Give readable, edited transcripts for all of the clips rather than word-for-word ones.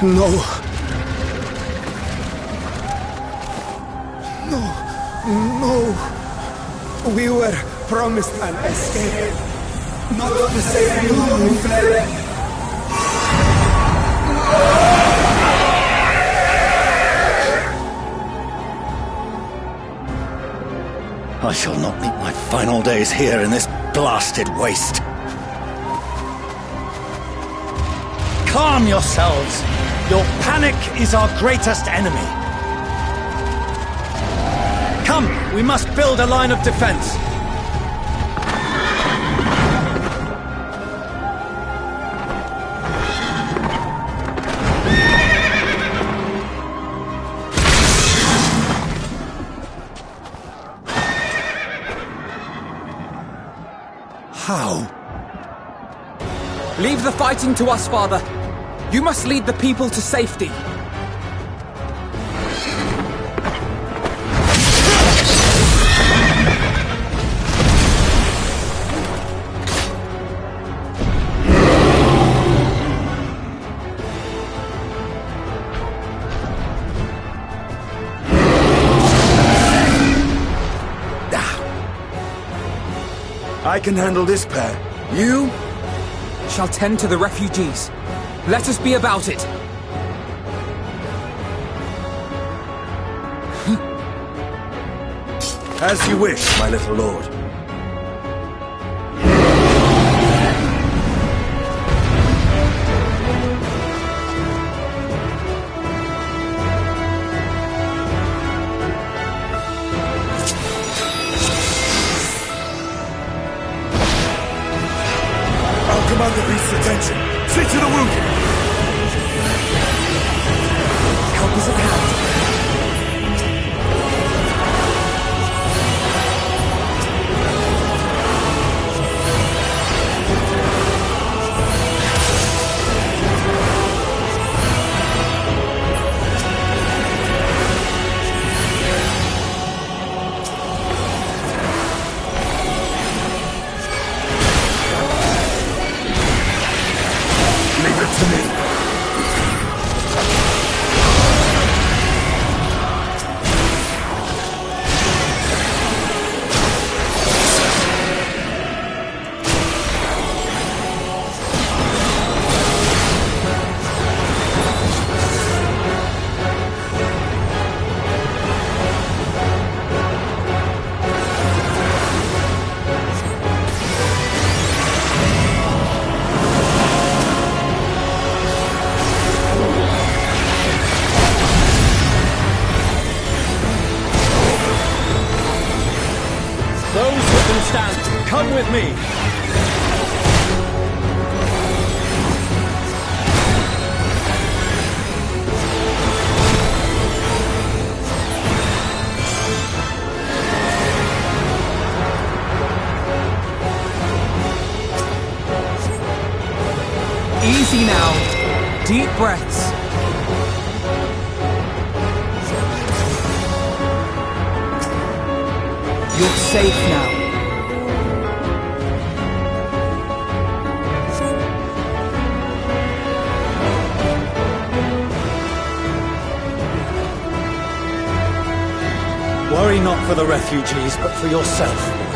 No. No. No. We were promised an escape. Not to save you when we fled. I shall not meet my final days here in this blasted waste. Calm yourselves! Your panic is our greatest enemy. Come, we must build a line of defense. How? Leave the fighting to us, Father. You must lead the people to safety. I can handle this pair. You? Shall tend to the refugees. Let us be about it. As you wish, my little lord. I'll command the beast's attention. See to the wounded! Help is at hand. Leave it to me. Come with me! Easy now. Deep breaths. You're safe now. Worry not for the refugees, but for yourself, boy.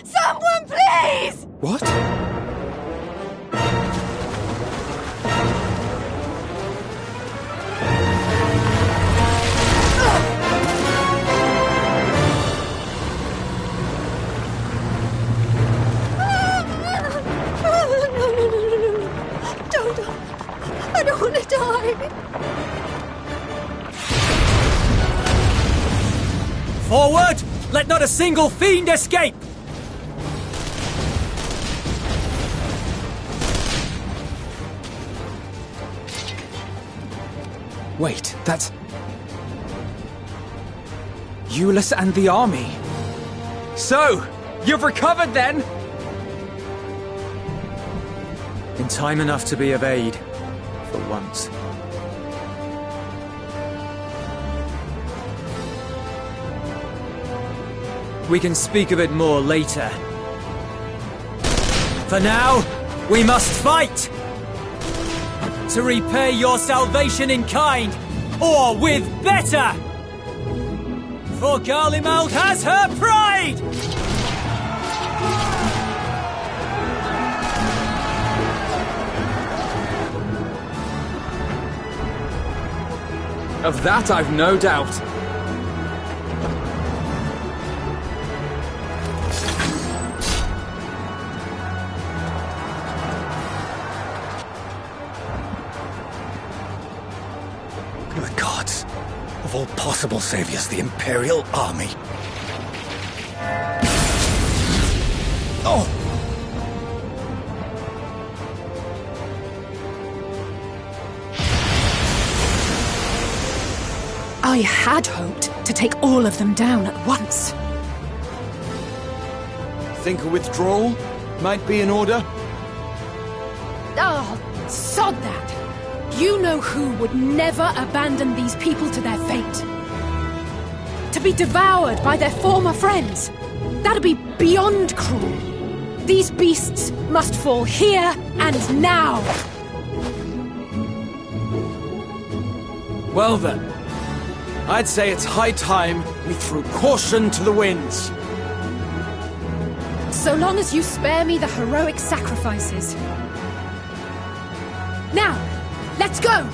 Someone, please! What? Don't. I don't want to die. Forward! Let not a single fiend escape! Wait, that's... Euless and the army. So, you've recovered then? In time enough to be of aid, for once. We can speak of it more later. For now, we must fight! To repay your salvation in kind, or with better! For Garlemald has her pride! Of that I've no doubt. Good gods. Of all possible saviors, the Imperial Army. Oh! I had hoped to take all of them down at once. Think a withdrawal might be in order? Oh, sod that! You know who would never abandon these people to their fate. To be devoured by their former friends. That'd be beyond cruel. These beasts must fall here and now. Well then, I'd say it's high time we threw caution to the winds. So long as you spare me the heroic sacrifices. Now, let's go!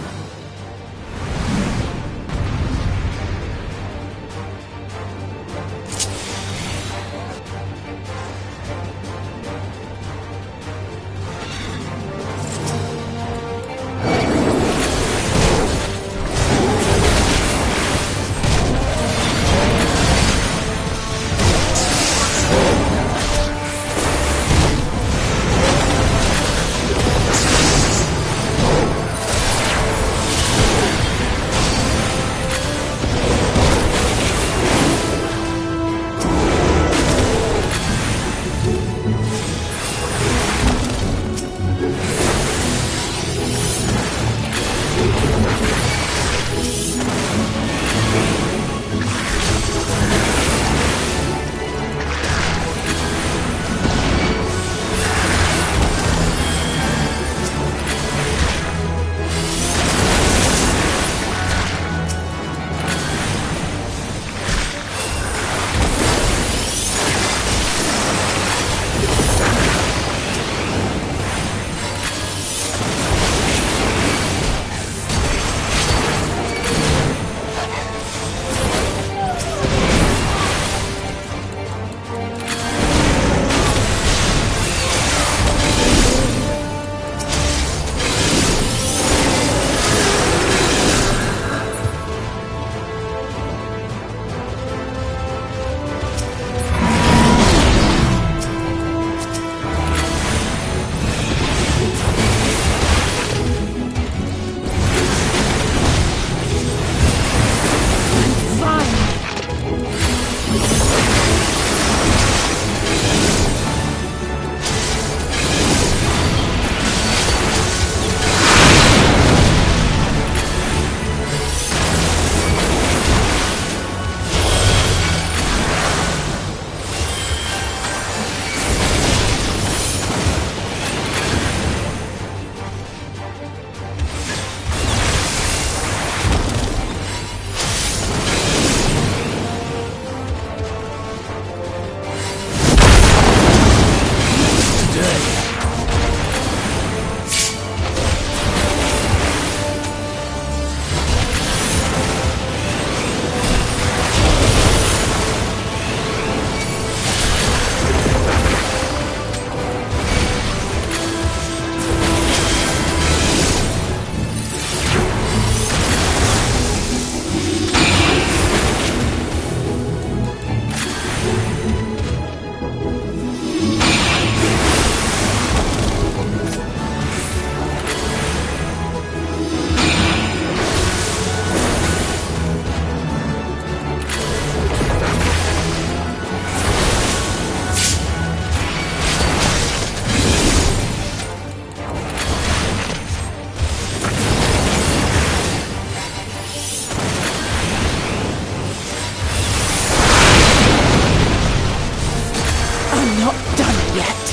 I'm not done yet.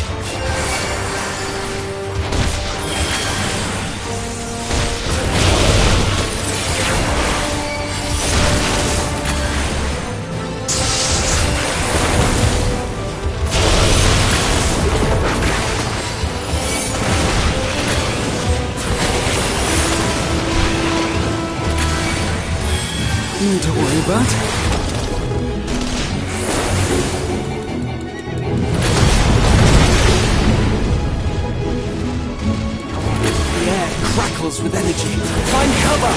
Nothing to worry about. The air crackles with energy. Find cover!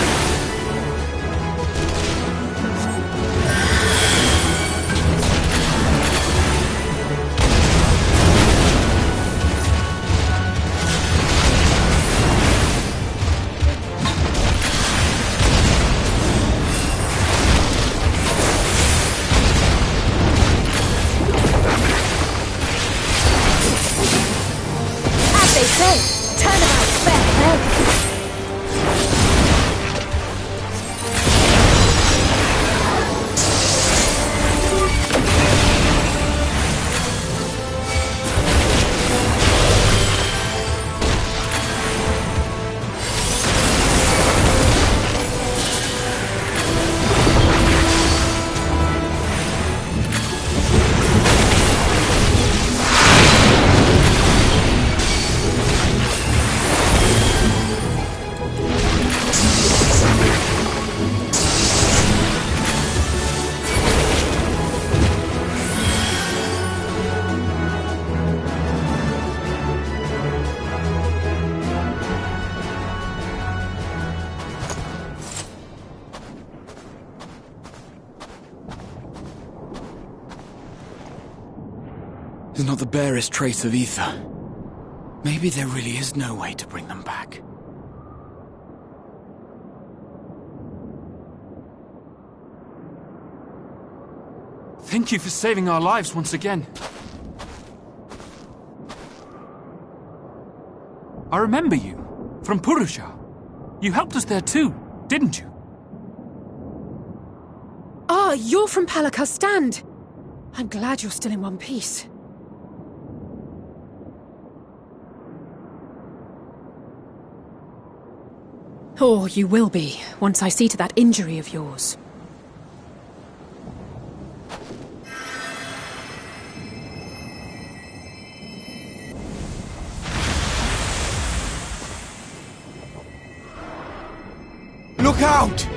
There's not the barest trace of ether. Maybe there really is no way to bring them back. Thank you for saving our lives once again. I remember you, from Purusha. You helped us there too, didn't you? Ah, you're from Palaka's stand. I'm glad you're still in one piece. Or you will be, once I see to that injury of yours. Look out!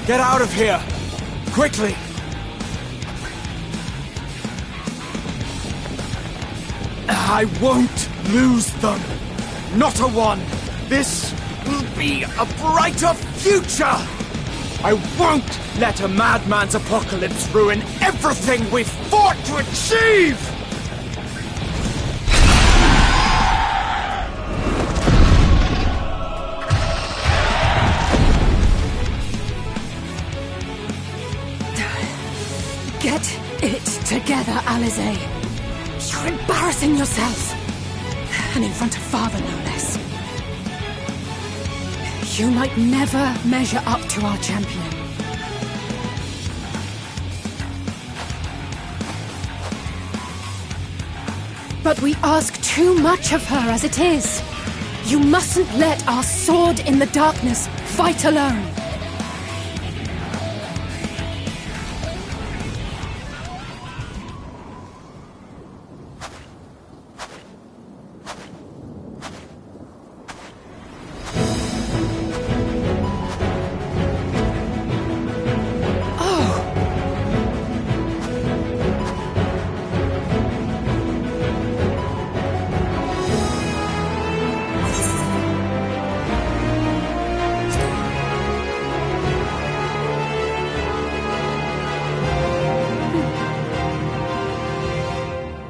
Get out of here! Quickly! I won't lose them. Not a one. This will be a brighter future. I won't let a madman's apocalypse ruin everything we've fought to achieve! Get it together, Alize. You're embarrassing yourself. And in front of Father, no less. You might never measure up to our champion. But we ask too much of her as it is. You mustn't let our sword in the darkness fight alone.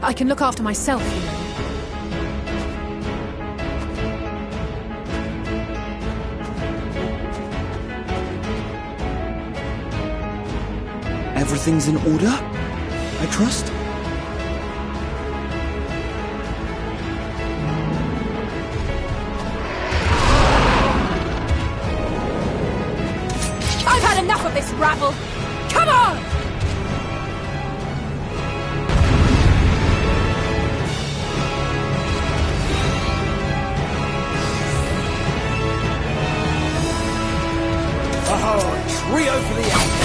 I can look after myself, you know. Everything's in order, I trust? I've had enough of this rabble! Come on! Oh, trio for the end.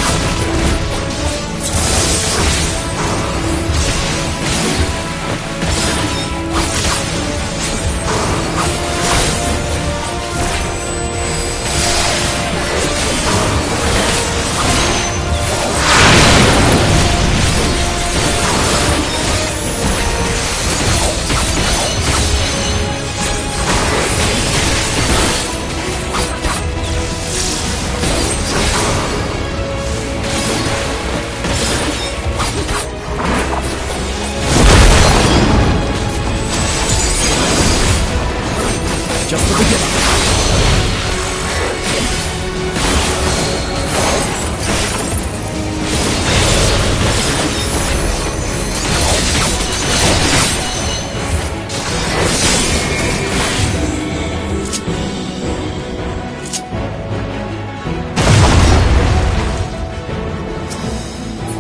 Just the beginning.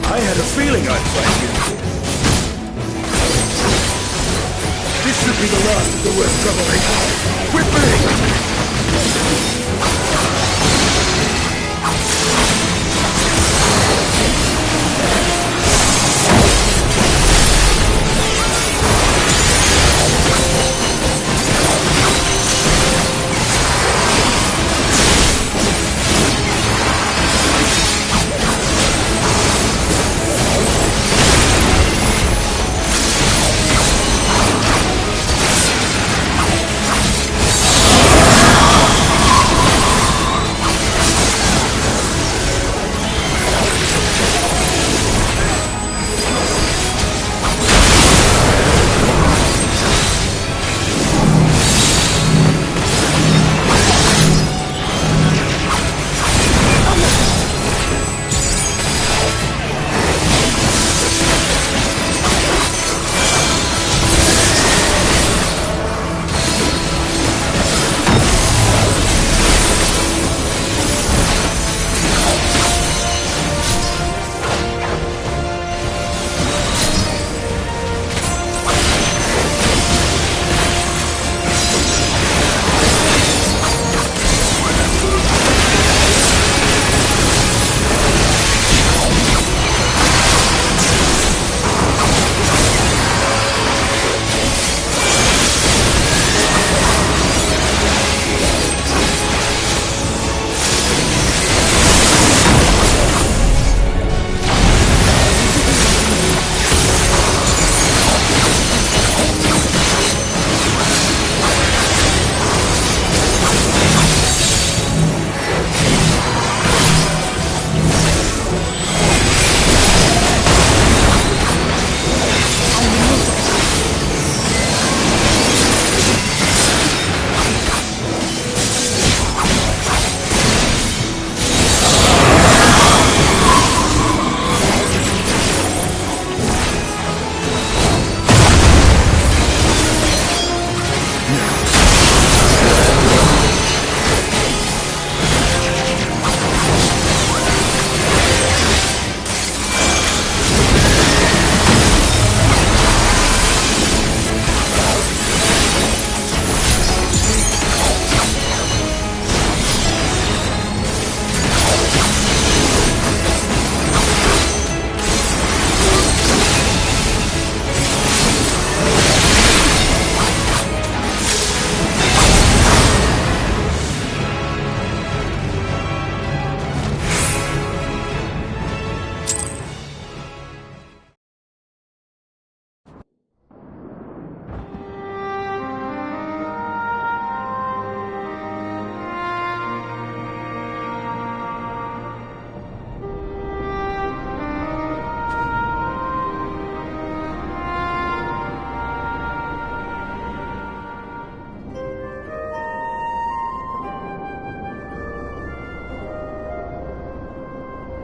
I had a feeling I'd find you. This should be the last of the worst trouble. With me!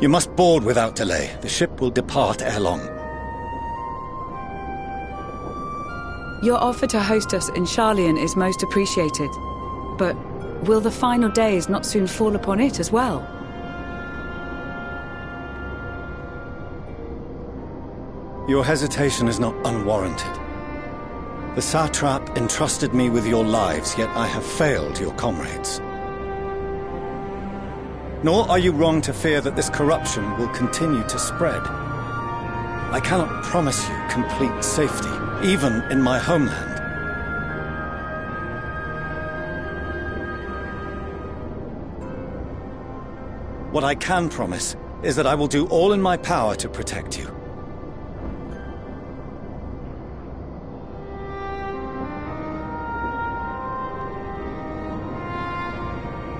You must board without delay. The ship will depart ere long. Your offer to host us in Sharlayan is most appreciated. But will the final days not soon fall upon it as well? Your hesitation is not unwarranted. The satrap entrusted me with your lives, yet I have failed your comrades. Nor are you wrong to fear that this corruption will continue to spread. I cannot promise you complete safety, even in my homeland. What I can promise is that I will do all in my power to protect you.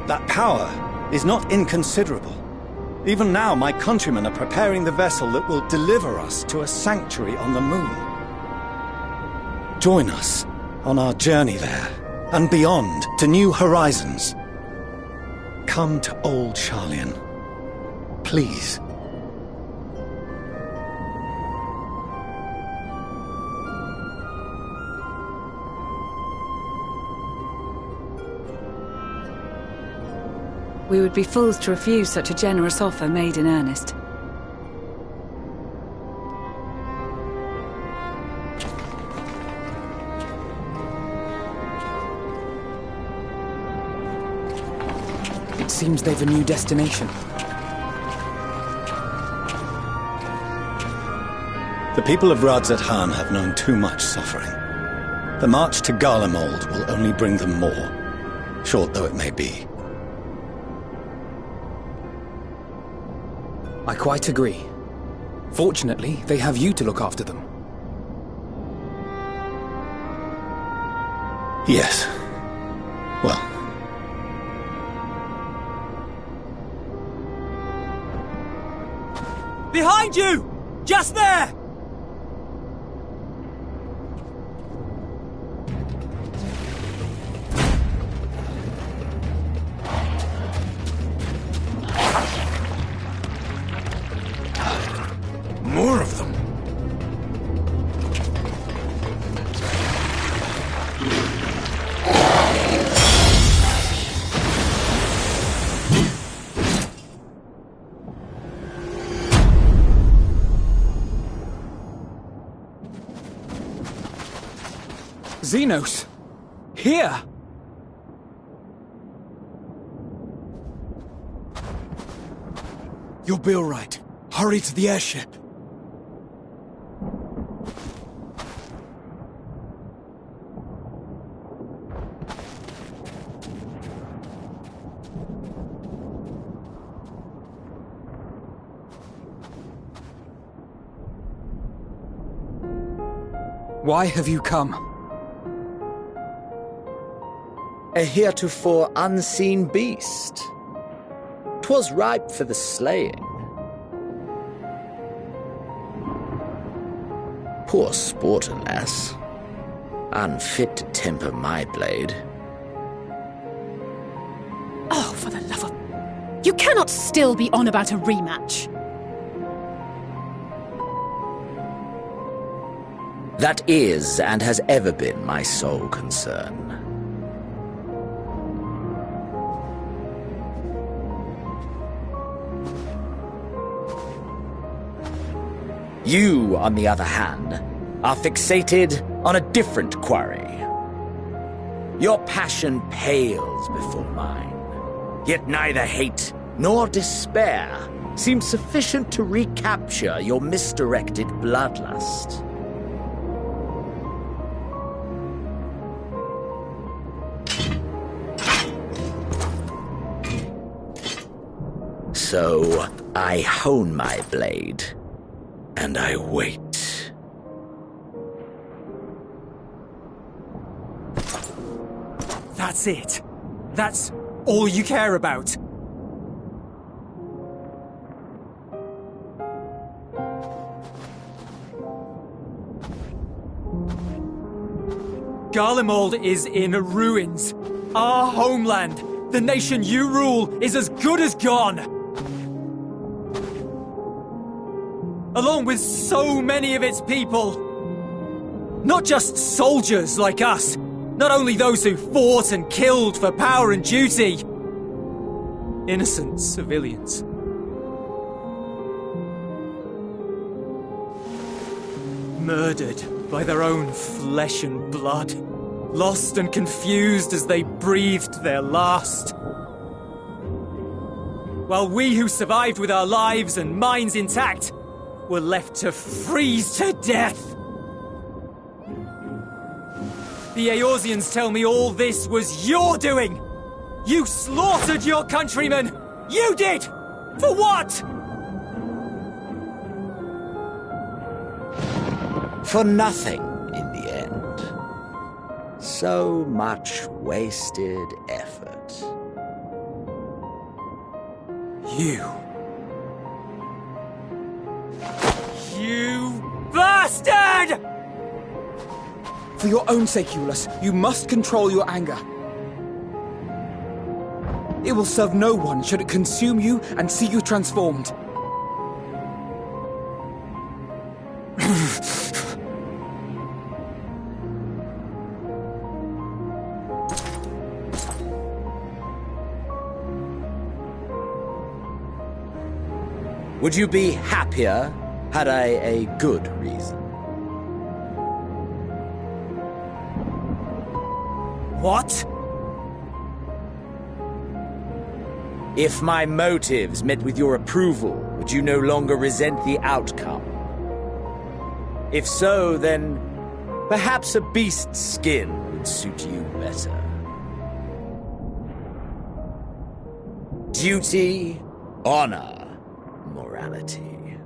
That power is not inconsiderable. Even now, my countrymen are preparing the vessel that will deliver us to a sanctuary on the moon. Join us on our journey there, and beyond, to new horizons. Come to old Sharlayan. Please. We would be fools to refuse such a generous offer made in earnest. It seems they've a new destination. The people of Radzat-Han have known too much suffering. The march to Garlemald will only bring them more, short though it may be. I quite agree. Fortunately, they have you to look after them. Yes. Well. Behind you! Just there! More of them. Xenos! Here! You'll be all right. Hurry to the airship. Why have you come? A heretofore unseen beast. 'Twas ripe for the slaying. Poor sport, alas. Unfit to temper my blade. Oh, for the love of... You cannot still be on about a rematch. That is, and has ever been, my sole concern. You, on the other hand, are fixated on a different quarry. Your passion pales before mine, yet neither hate nor despair seems sufficient to recapture your misdirected bloodlust. So, I hone my blade, and I wait. That's it. That's all you care about. Garlemald is in ruins. Our homeland, the nation you rule, is as good as gone. along with so many of its people. Not just soldiers like us, not only those who fought and killed for power and duty. Innocent civilians. Murdered by their own flesh and blood. Lost and confused as they breathed their last. While we who survived with our lives and minds intact were left to freeze to death. The Eorzeans tell me all this was your doing! You slaughtered your countrymen! You did! For what? For nothing, in the end. So much wasted effort. You bastard! For your own sake, Eulus, you must control your anger. It will serve no one should it consume you and see you transformed. Would you be happier had I a good reason? What? If my motives met with your approval, would you no longer resent the outcome? If so, then perhaps a beast's skin would suit you better. Duty, honor, morality.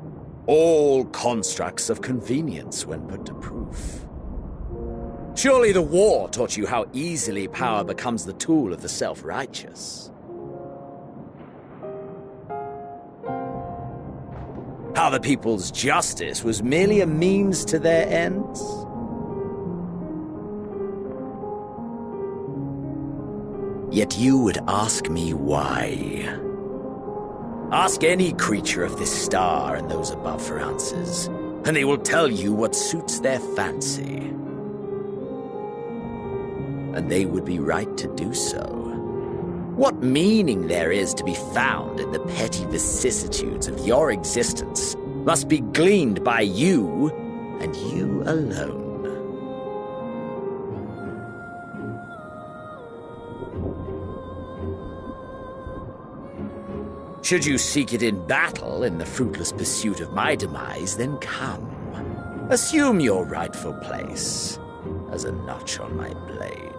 All constructs of convenience when put to proof. Surely the war taught you how easily power becomes the tool of the self-righteous. How the people's justice was merely a means to their ends? Yet you would ask me why. Ask any creature of this star and those above for answers, and they will tell you what suits their fancy. And they would be right to do so. What meaning there is to be found in the petty vicissitudes of your existence must be gleaned by you, and you alone. Should you seek it in battle in the fruitless pursuit of my demise, then come. Assume your rightful place as a notch on my blade.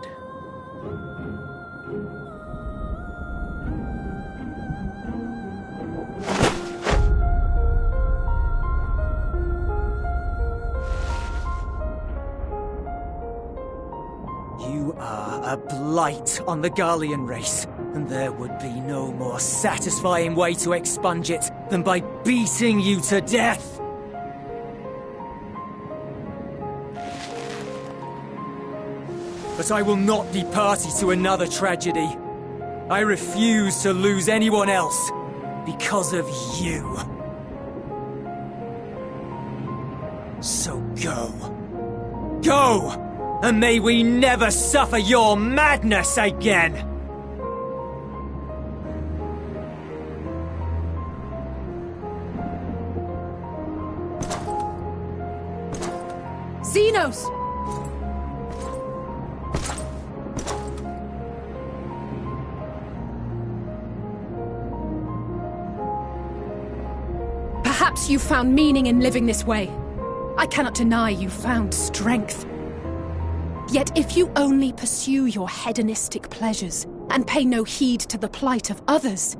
You are a blight on the Garlean race, and there would be no more satisfying way to expunge it than by beating you to death. But I will not be party to another tragedy. I refuse to lose anyone else because of you. So go. Go! And may we never suffer your madness again! Xenos! Perhaps you found meaning in living this way. I cannot deny you found strength. Yet if you only pursue your hedonistic pleasures and pay no heed to the plight of others,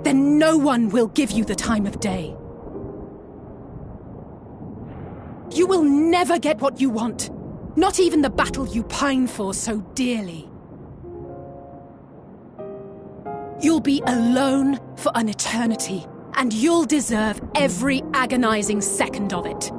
then no one will give you the time of day. You will never get what you want, not even the battle you pine for so dearly. You'll be alone for an eternity, and you'll deserve every agonizing second of it.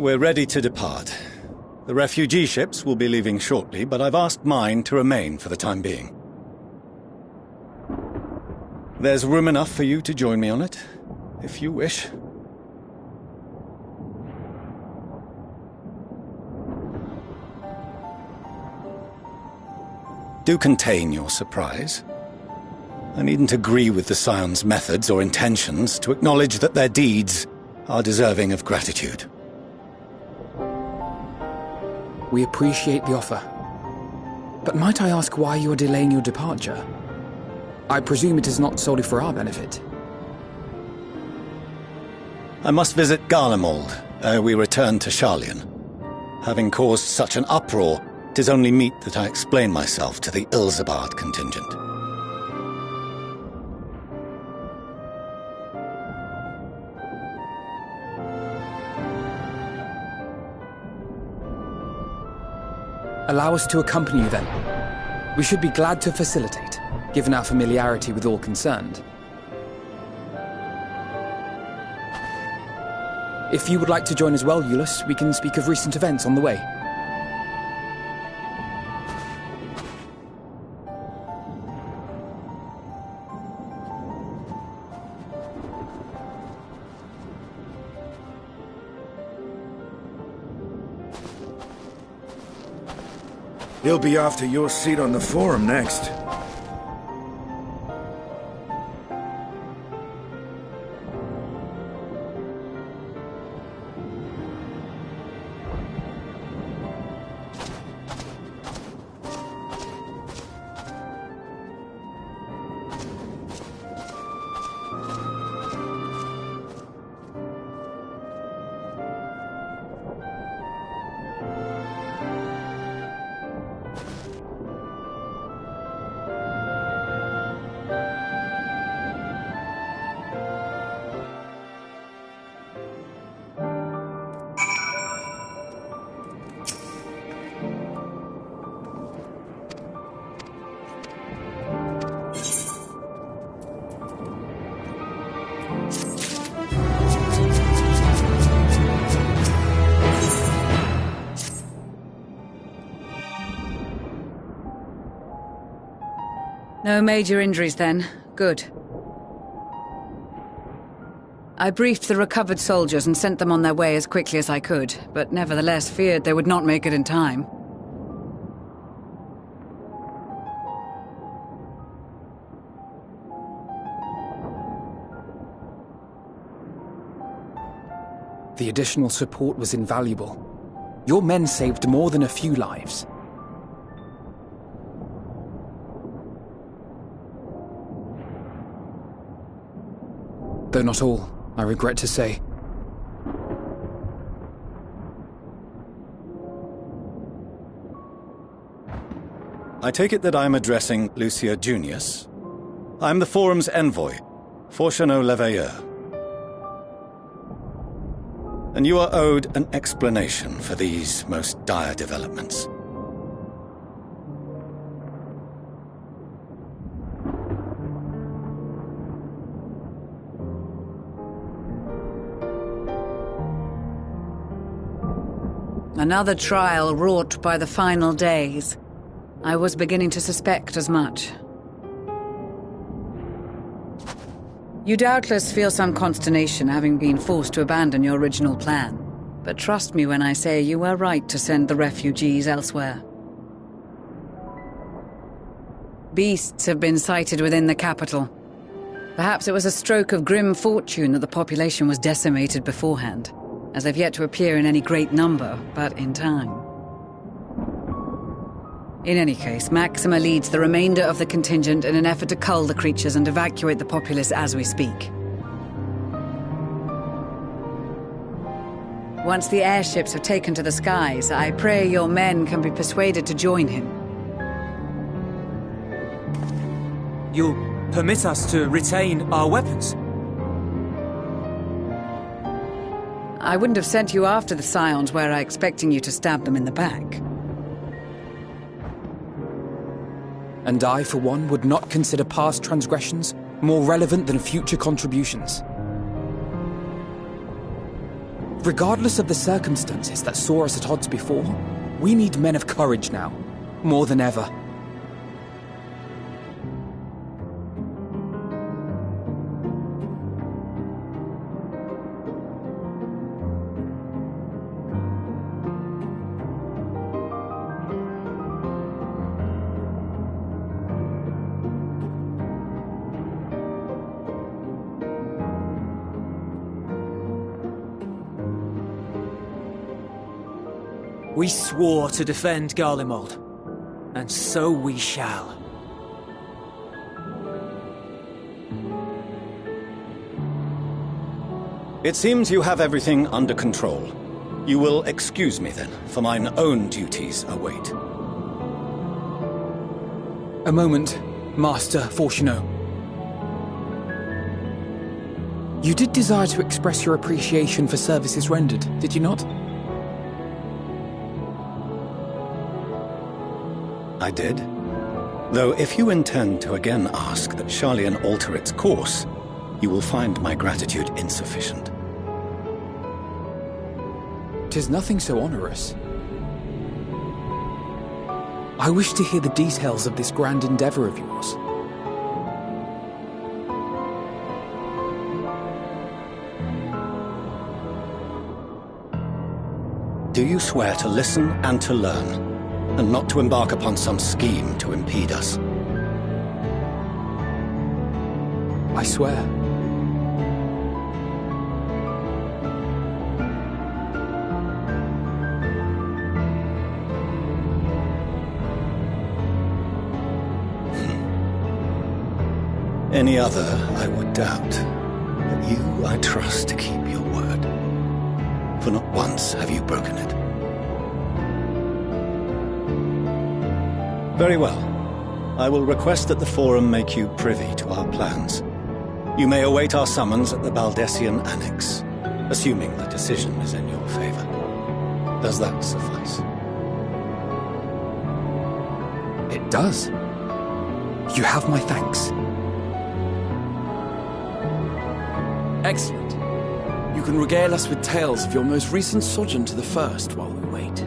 we're ready to depart. The refugee ships will be leaving shortly, but I've asked mine to remain for the time being. There's room enough for you to join me on it, if you wish. Do contain your surprise. I needn't agree with the Scion's methods or intentions to acknowledge that their deeds are deserving of gratitude. We appreciate the offer. But might I ask why you are delaying your departure? I presume it is not solely for our benefit. I must visit Garlemald ere we return to Sharlayan. Having caused such an uproar, 'tis only meet that I explain myself to the Ilzabard contingent. Allow us to accompany you then. We should be glad to facilitate, given our familiarity with all concerned. If you would like to join as well, Eulus, we can speak of recent events on the way. He'll be after your seat on the forum next. No major injuries then. Good. I briefed the recovered soldiers and sent them on their way as quickly as I could, but nevertheless feared they would not make it in time. The additional support was invaluable. Your men saved more than a few lives. Though not all, I regret to say. I take it that I'm addressing Lucia Junius. I'm the Forum's envoy, Fortuneau Leveilleur. And you are owed an explanation for these most dire developments. Another trial wrought by the final days. I was beginning to suspect as much. You doubtless feel some consternation having been forced to abandon your original plan. But trust me when I say you were right to send the refugees elsewhere. Beasts have been sighted within the capital. Perhaps it was a stroke of grim fortune that the population was decimated beforehand, as they've yet to appear in any great number, but in time. In any case, Maxima leads the remainder of the contingent in an effort to cull the creatures and evacuate the populace as we speak. Once the airships have taken to the skies, I pray your men can be persuaded to join him. You'll permit us to retain our weapons? I wouldn't have sent you after the Scions were I expecting you to stab them in the back. And I, for one, would not consider past transgressions more relevant than future contributions. Regardless of the circumstances that saw us at odds before, we need men of courage now, more than ever. We swore to defend Garlemald, and so we shall. It seems you have everything under control. You will excuse me then, for mine own duties await. A moment, Master Fortuneau. You did desire to express your appreciation for services rendered, did you not? I did. Though if you intend to again ask that Sharlayan alter its course, you will find my gratitude insufficient. 'Tis nothing so onerous. I wish to hear the details of this grand endeavor of yours. Do you swear to listen and to learn, and not to embark upon some scheme to impede us? I swear. Any other I would doubt, but you I trust to keep your word. For not once have you broken it. Very well. I will request that the Forum make you privy to our plans. You may await our summons at the Baldessian Annex, assuming the decision is in your favor. Does that suffice? It does. You have my thanks. Excellent. You can regale us with tales of your most recent sojourn to the First while we wait.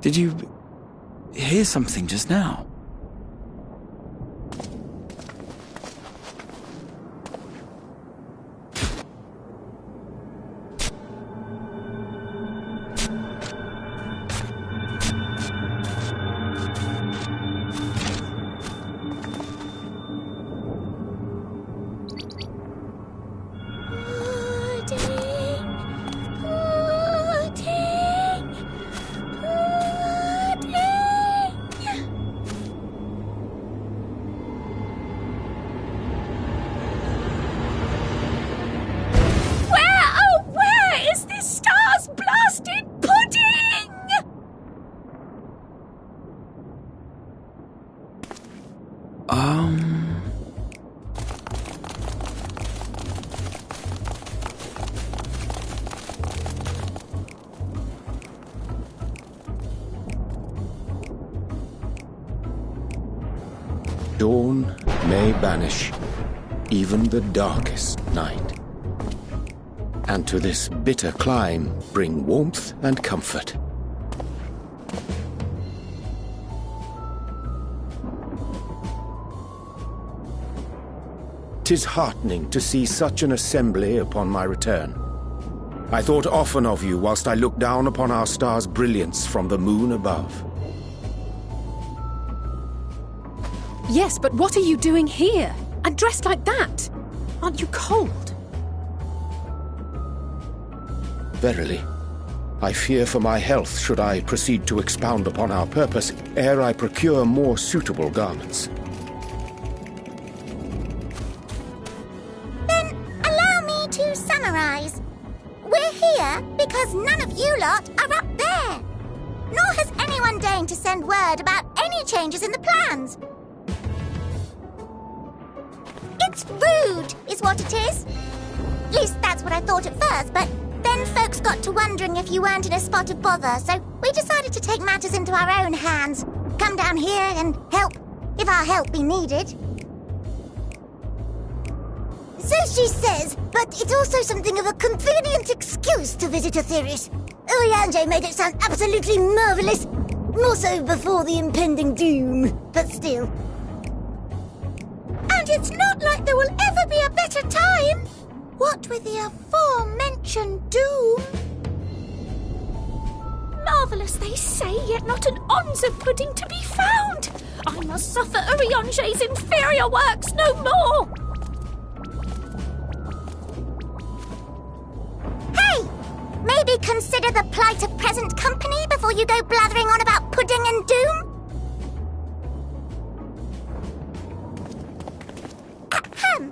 Did you hear something just now? Dawn may banish even the darkest night, and to this bitter clime bring warmth and comfort. 'Tis heartening to see such an assembly upon my return. I thought often of you whilst I looked down upon our star's brilliance from the moon above. Yes, but what are you doing here? And dressed like that? Aren't you cold? Verily, I fear for my health should I proceed to expound upon our purpose ere I procure more suitable garments. Then allow me to summarize. We're here because none of you lot are up there. Nor has anyone deigned to send word about any changes in the plans. It's rude, is what it is. At least that's what I thought at first, but then Then folks got to wondering if you weren't in a spot of bother, so we decided to take matters into our own hands. Come down here and help, if our help be needed. So she says, but it's also something of a convenient excuse to visit Aetherius. Urianger made it sound absolutely marvelous. More so before the impending doom, but still. And it's not like there will ever be a better time. What with the aforementioned doom? Marvellous, they say, yet not an ounce of pudding to be found. I must suffer Urianger's inferior works no more. Hey! Maybe consider the plight of present company before you go blathering on about pudding and doom? Ahem.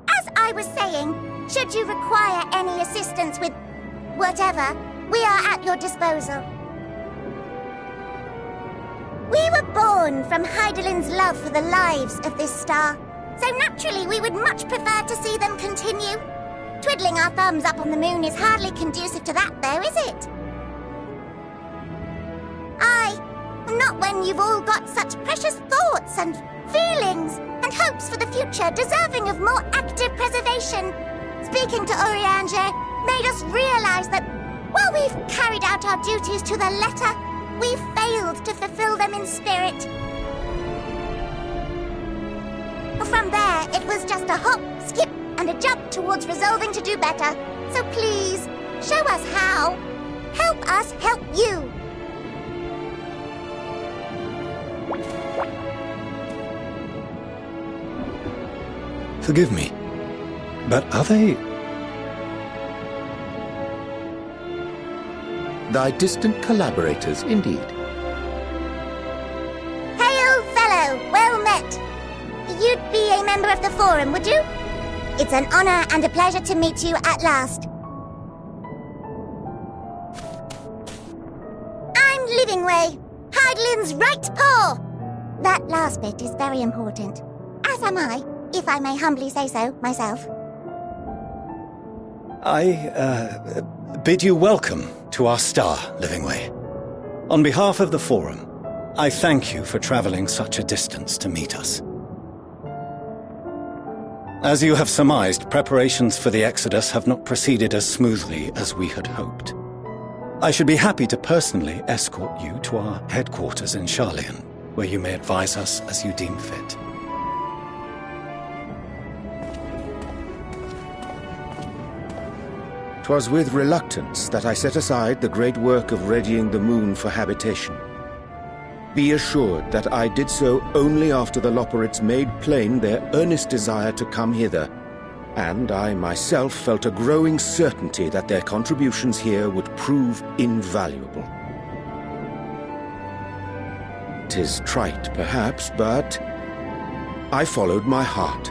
As I was saying, should you require any assistance with whatever, we are at your disposal. We were born from Hydaelyn's love for the lives of this star, so naturally we would much prefer to see them continue. Twiddling our thumbs up on the moon is hardly conducive to that, though, is it? Aye, not when you've all got such precious thoughts and feelings and hopes for the future deserving of more active preservation. Speaking to Urianger made us realize that while we've carried out our duties to the letter, we've failed to fulfill them in spirit. From there, it was just a hop, skip, and a jump towards resolving to do better. So please, show us how. Help us help you. Forgive me, but are they... Thy distant collaborators, indeed. Hail, fellow, well met. You'd be a member of the Forum, would you? It's an honor and a pleasure to meet you at last. I'm Livingway, Hydaelyn's right paw. That last bit is very important. As am I, if I may humbly say so myself. I bid you welcome to our star, Livingway. On behalf of the Forum, I thank you for traveling such a distance to meet us. As you have surmised, preparations for the Exodus have not proceeded as smoothly as we had hoped. I should be happy to personally escort you to our headquarters in Sharlayan, where you may advise us as you deem fit. 'Twas with reluctance that I set aside the great work of readying the moon for habitation. Be assured that I did so only after the Loperids made plain their earnest desire to come hither, and I myself felt a growing certainty that their contributions here would prove invaluable. 'Tis trite, perhaps, but I followed my heart.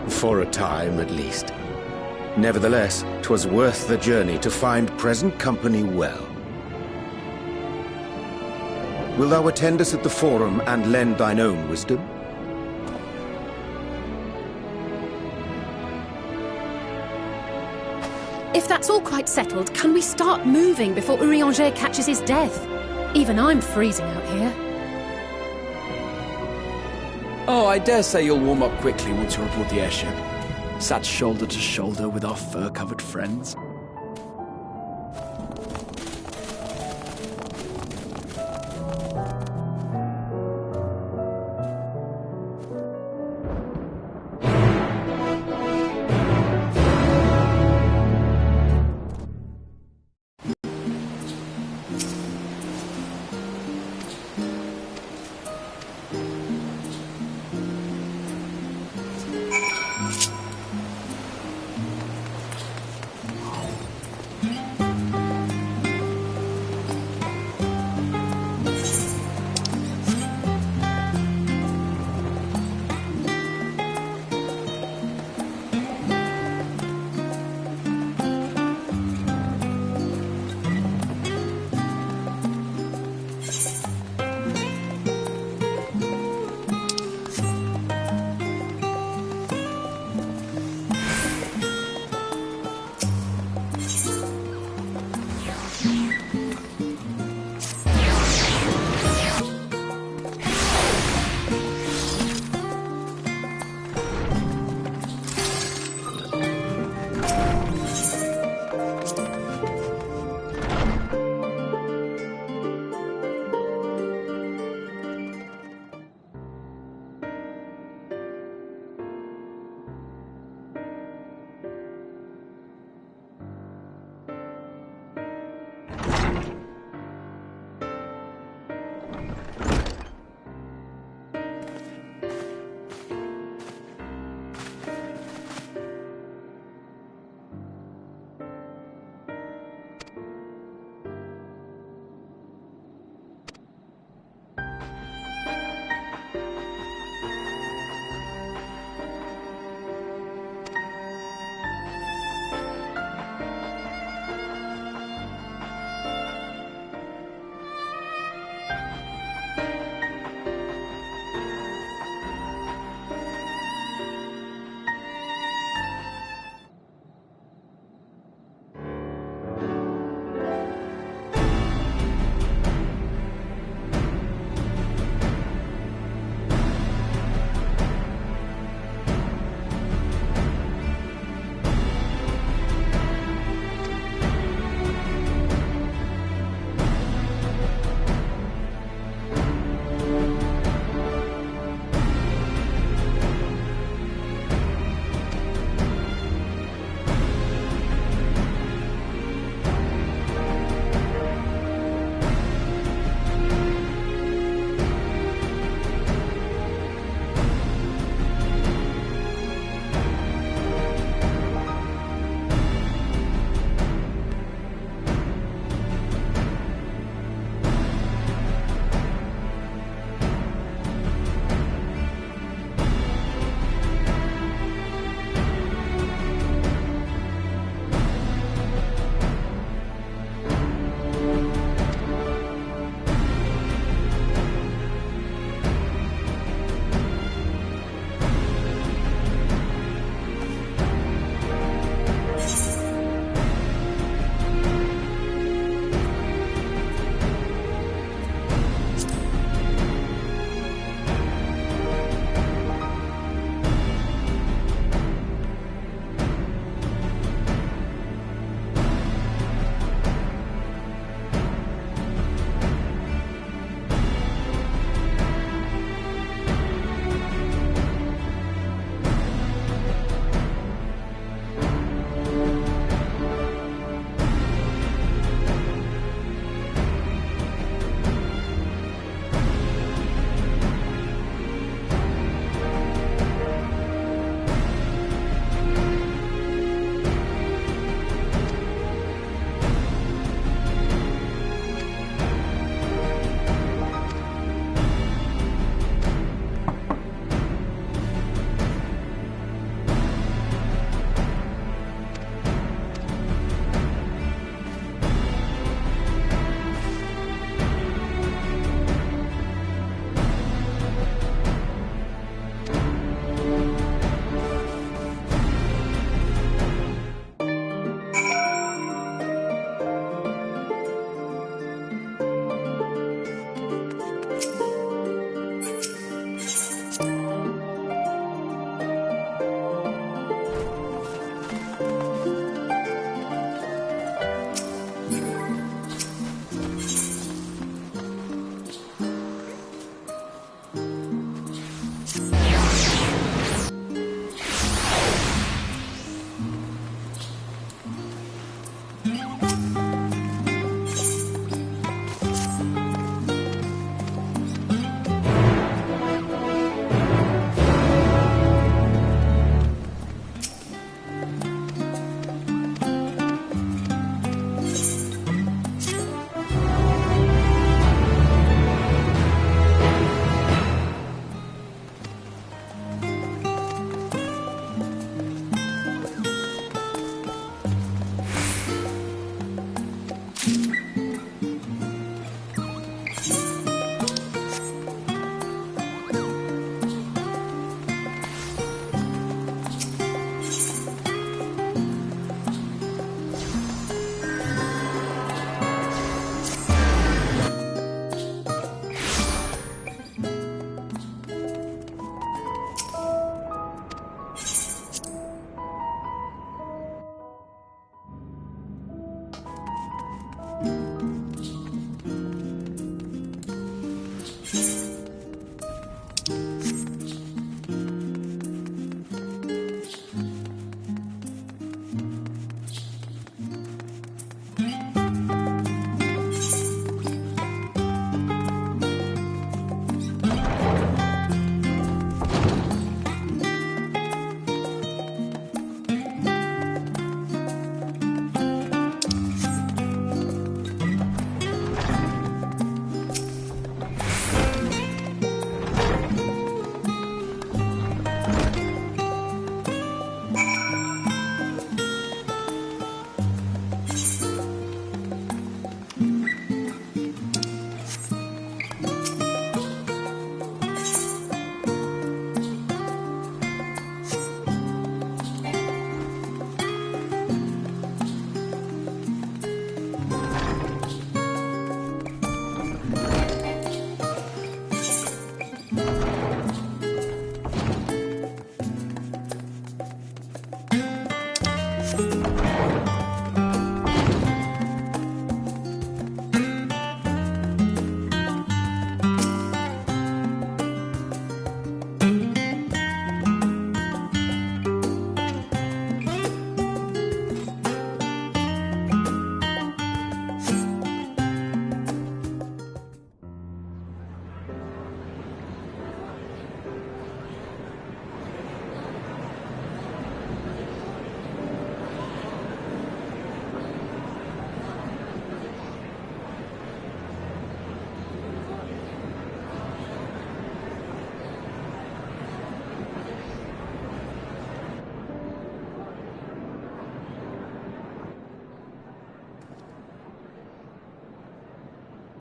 For a time, at least. Nevertheless, 'twas worth the journey to find present company well. Wilt thou attend us at the Forum and lend thine own wisdom? If that's all quite settled, can we start moving before Urianger catches his death? Even I'm freezing out here. Oh, I dare say you'll warm up quickly once you're aboard the airship. Sat shoulder to shoulder with our fur-covered friends.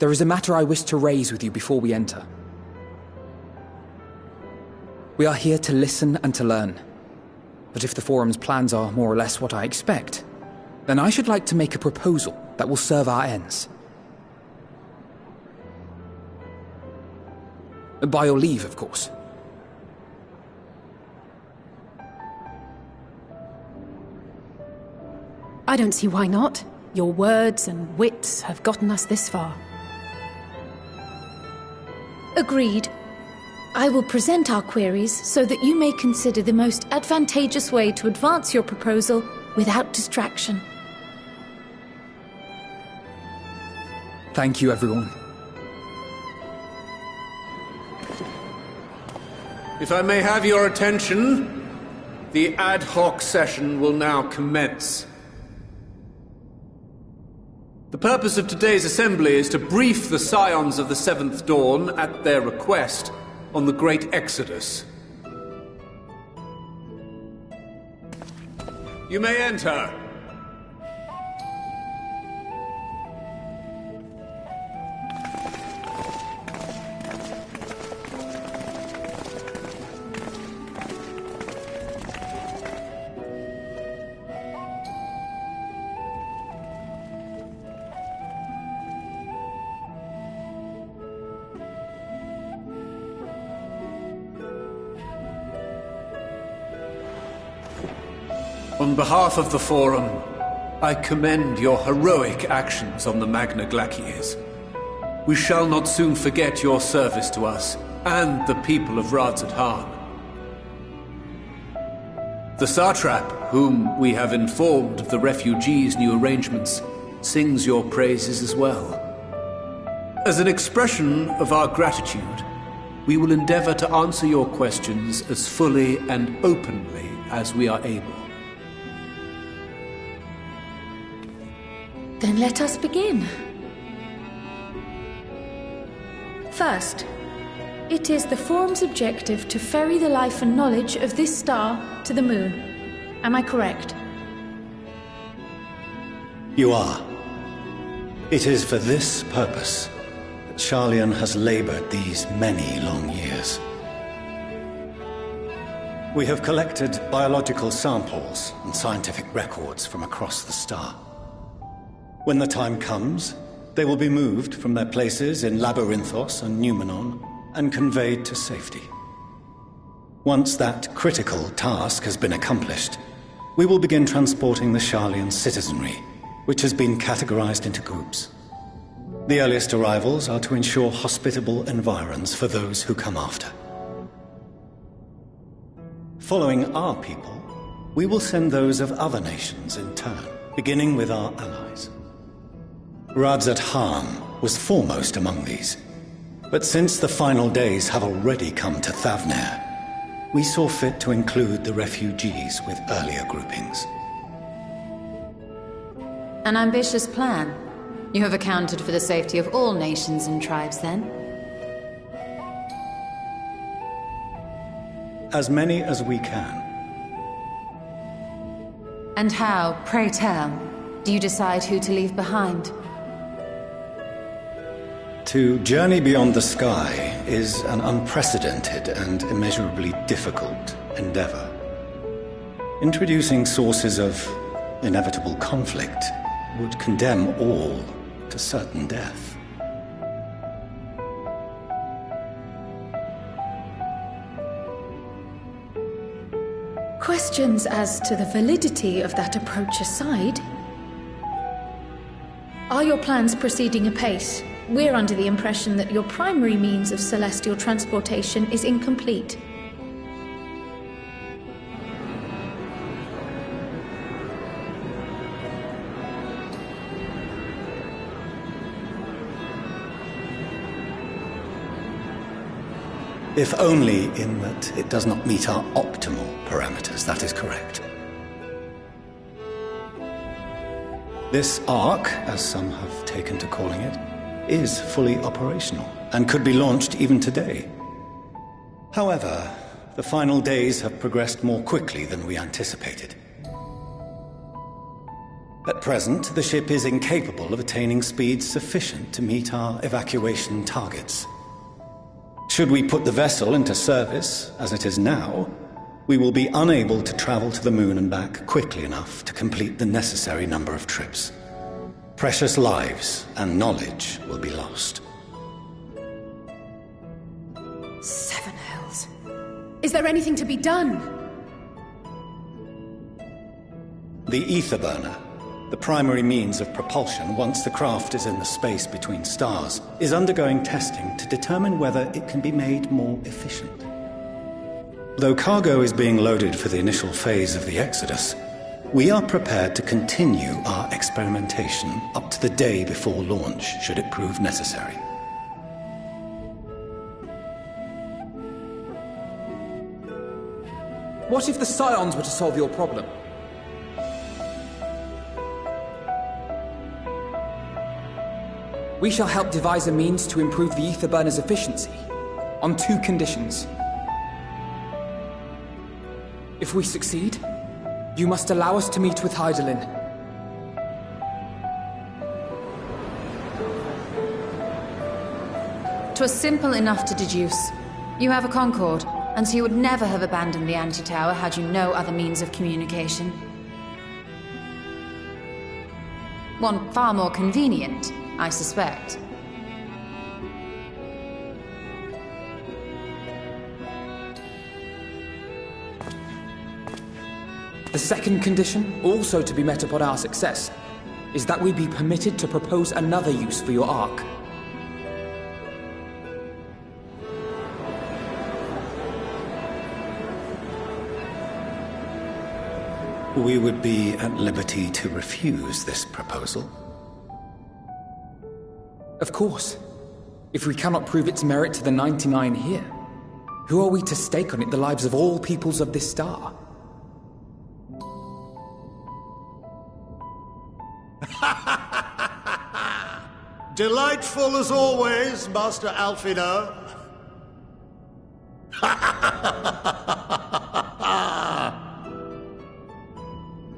There is a matter I wish to raise with you before we enter. We are here to listen and to learn. But if the Forum's plans are more or less what I expect, then I should like to make a proposal that will serve our ends. By your leave, of course. I don't see why not. Your words and wits have gotten us this far. Agreed. I will present our queries so that you may consider the most advantageous way to advance your proposal without distraction. Thank you, everyone. If I may have your attention, the ad hoc session will now commence. The purpose of today's assembly is to brief the Scions of the Seventh Dawn at their request on the Great Exodus. You may enter. On behalf of the Forum, I commend your heroic actions on the Magna Glacies. We shall not soon forget your service to us and the people of Radzat-Han. The Satrap, whom we have informed of the refugees' new arrangements, sings your praises as well. As an expression of our gratitude, we will endeavor to answer your questions as fully and openly as we are able. Then let us begin. First, it is the Forum's objective to ferry the life and knowledge of this star to the moon. Am I correct? You are. It is for this purpose that Sharlayan has labored these many long years. We have collected biological samples and scientific records from across the star. When the time comes, they will be moved from their places in Labyrinthos and Numenon and conveyed to safety. Once that critical task has been accomplished, we will begin transporting the Sharlayan citizenry, which has been categorized into groups. The earliest arrivals are to ensure hospitable environs for those who come after. Following our people, we will send those of other nations in turn, beginning with our allies. Radzat Han was foremost among these, but since the final days have already come to Thavnair, we saw fit to include the refugees with earlier groupings. An ambitious plan. You have accounted for the safety of all nations and tribes, then? As many as we can. And how, pray tell, do you decide who to leave behind? To journey beyond the sky is an unprecedented and immeasurably difficult endeavor. Introducing sources of inevitable conflict would condemn all to certain death. Questions as to the validity of that approach aside, are your plans proceeding apace? We're under the impression that your primary means of celestial transportation is incomplete. If only in that it does not meet our optimal parameters, that is correct. This Ark, as some have taken to calling it, is fully operational and could be launched even today. However, the final days have progressed more quickly than we anticipated. At present, the ship is incapable of attaining speeds sufficient to meet our evacuation targets. Should we put the vessel into service, as it is now, we will be unable to travel to the moon and back quickly enough to complete the necessary number of trips. Precious lives and knowledge will be lost. Seven hells. Is there anything to be done? The ether burner, the primary means of propulsion once the craft is in the space between stars, is undergoing testing to determine whether it can be made more efficient. Though cargo is being loaded for the initial phase of the Exodus, we are prepared to continue our experimentation up to the day before launch, should it prove necessary. What if the Scions were to solve your problem? We shall help devise a means to improve the ether burner's efficiency, on 2 conditions. If we succeed, you must allow us to meet with Hydaelyn. "'Twas simple enough to deduce. You have a Concord, and so you would never have abandoned the anti-tower had you no other means of communication. One far more convenient, I suspect. The second condition, also to be met upon our success, is that we be permitted to propose another use for your Ark. We would be at liberty to refuse this proposal. Of course. If we cannot prove its merit to the 99 here, who are we to stake on it the lives of all peoples of this star? Delightful as always, Master Alfino.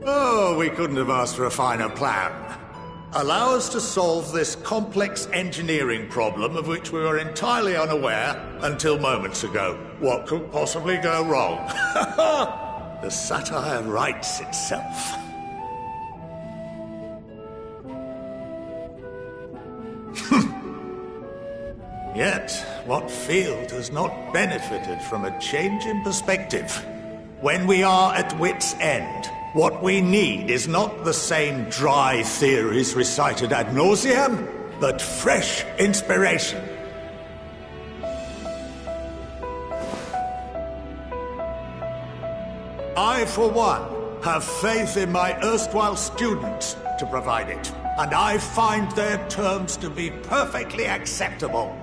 Oh, we couldn't have asked for a finer plan. Allow us to solve this complex engineering problem of which we were entirely unaware until moments ago. What could possibly go wrong? The satire writes itself. Yet, what field has not benefited from a change in perspective? When we are at wit's end, What we need is not the same dry theories recited ad nauseam, but fresh inspiration. I, for one, have faith in my erstwhile students to provide it, and I find their terms to be perfectly acceptable.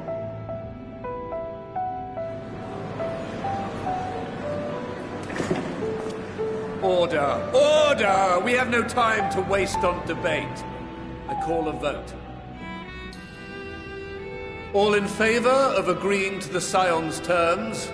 Order! Order! We have no time to waste on debate. I call a vote. All in favor of agreeing to the Scion's terms?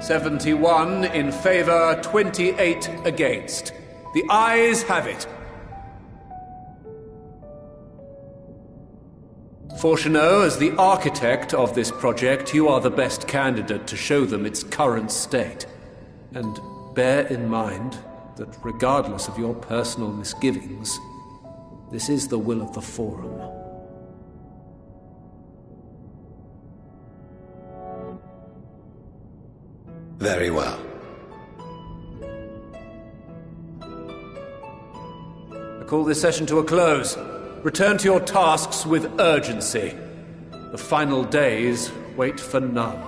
"71 in favor, 28 against. The ayes have it. Fortuneau, as the architect of this project, you are the best candidate to show them its current state. And bear in mind that regardless of your personal misgivings, this is the will of the Forum. Very well. I call this session to a close. Return to your tasks with urgency. The final days wait for none.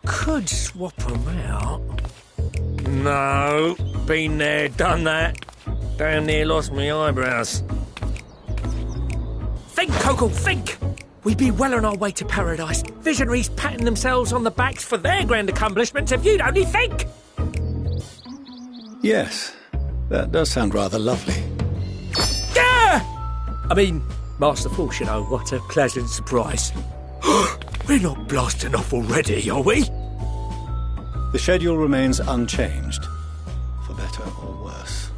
Could swap them out. No, been there, done that. Damn near lost my eyebrows. Think, Coco, think! We'd be well on our way to paradise. Visionaries patting themselves on the backs for their grand accomplishments if you'd only think! Yes, that does sound rather lovely. Yeah! I mean, Master Force, you know, what a pleasant surprise. We're not blasting off already, are we? The schedule remains unchanged, for better or worse.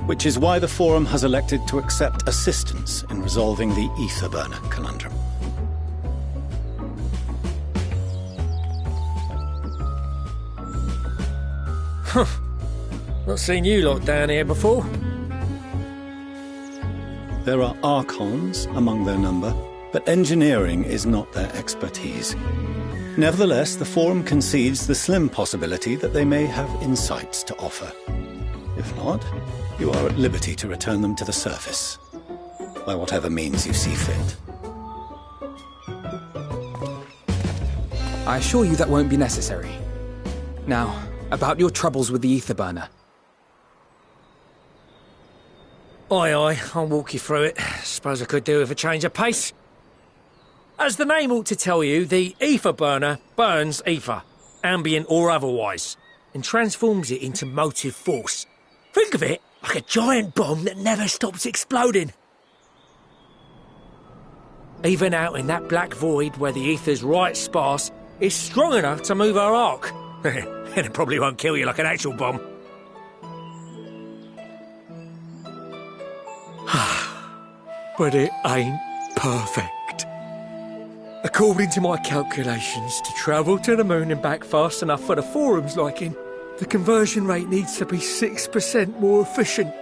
Which is why the Forum has elected to accept assistance in resolving the ether burner conundrum. Huh. Not seen you lot down here before. There are Archons among their number, but engineering is not their expertise. Nevertheless, the Forum concedes the slim possibility that they may have insights to offer. If not, you are at liberty to return them to the surface, by whatever means you see fit. I assure you that won't be necessary. Now, about your troubles with the ether burner. Aye, aye, I'll walk you through it. Suppose I could do with a change of pace. As the name ought to tell you, the ether burner burns ether, ambient or otherwise, and transforms it into motive force. Think of it like a giant bomb that never stops exploding. Even out in that black void where the ether's right sparse, it's strong enough to move our arc. And it probably won't kill you like an actual bomb. But it ain't perfect. According to my calculations, to travel to the moon and back fast enough for the Forum's liking, the conversion rate needs to be 6% more efficient.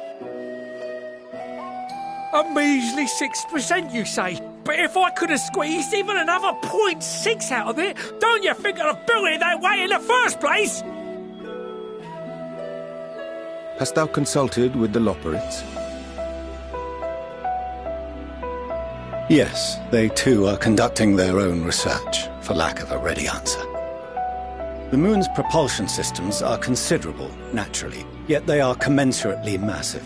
A measly 6%, you say? But if I could have squeezed even another 0.6 out of it, don't you think I'd have built it that way in the first place? Hast thou consulted with the Loperites? Yes, they too are conducting their own research, for lack of a ready answer. The moon's propulsion systems are considerable, naturally, yet they are commensurately massive.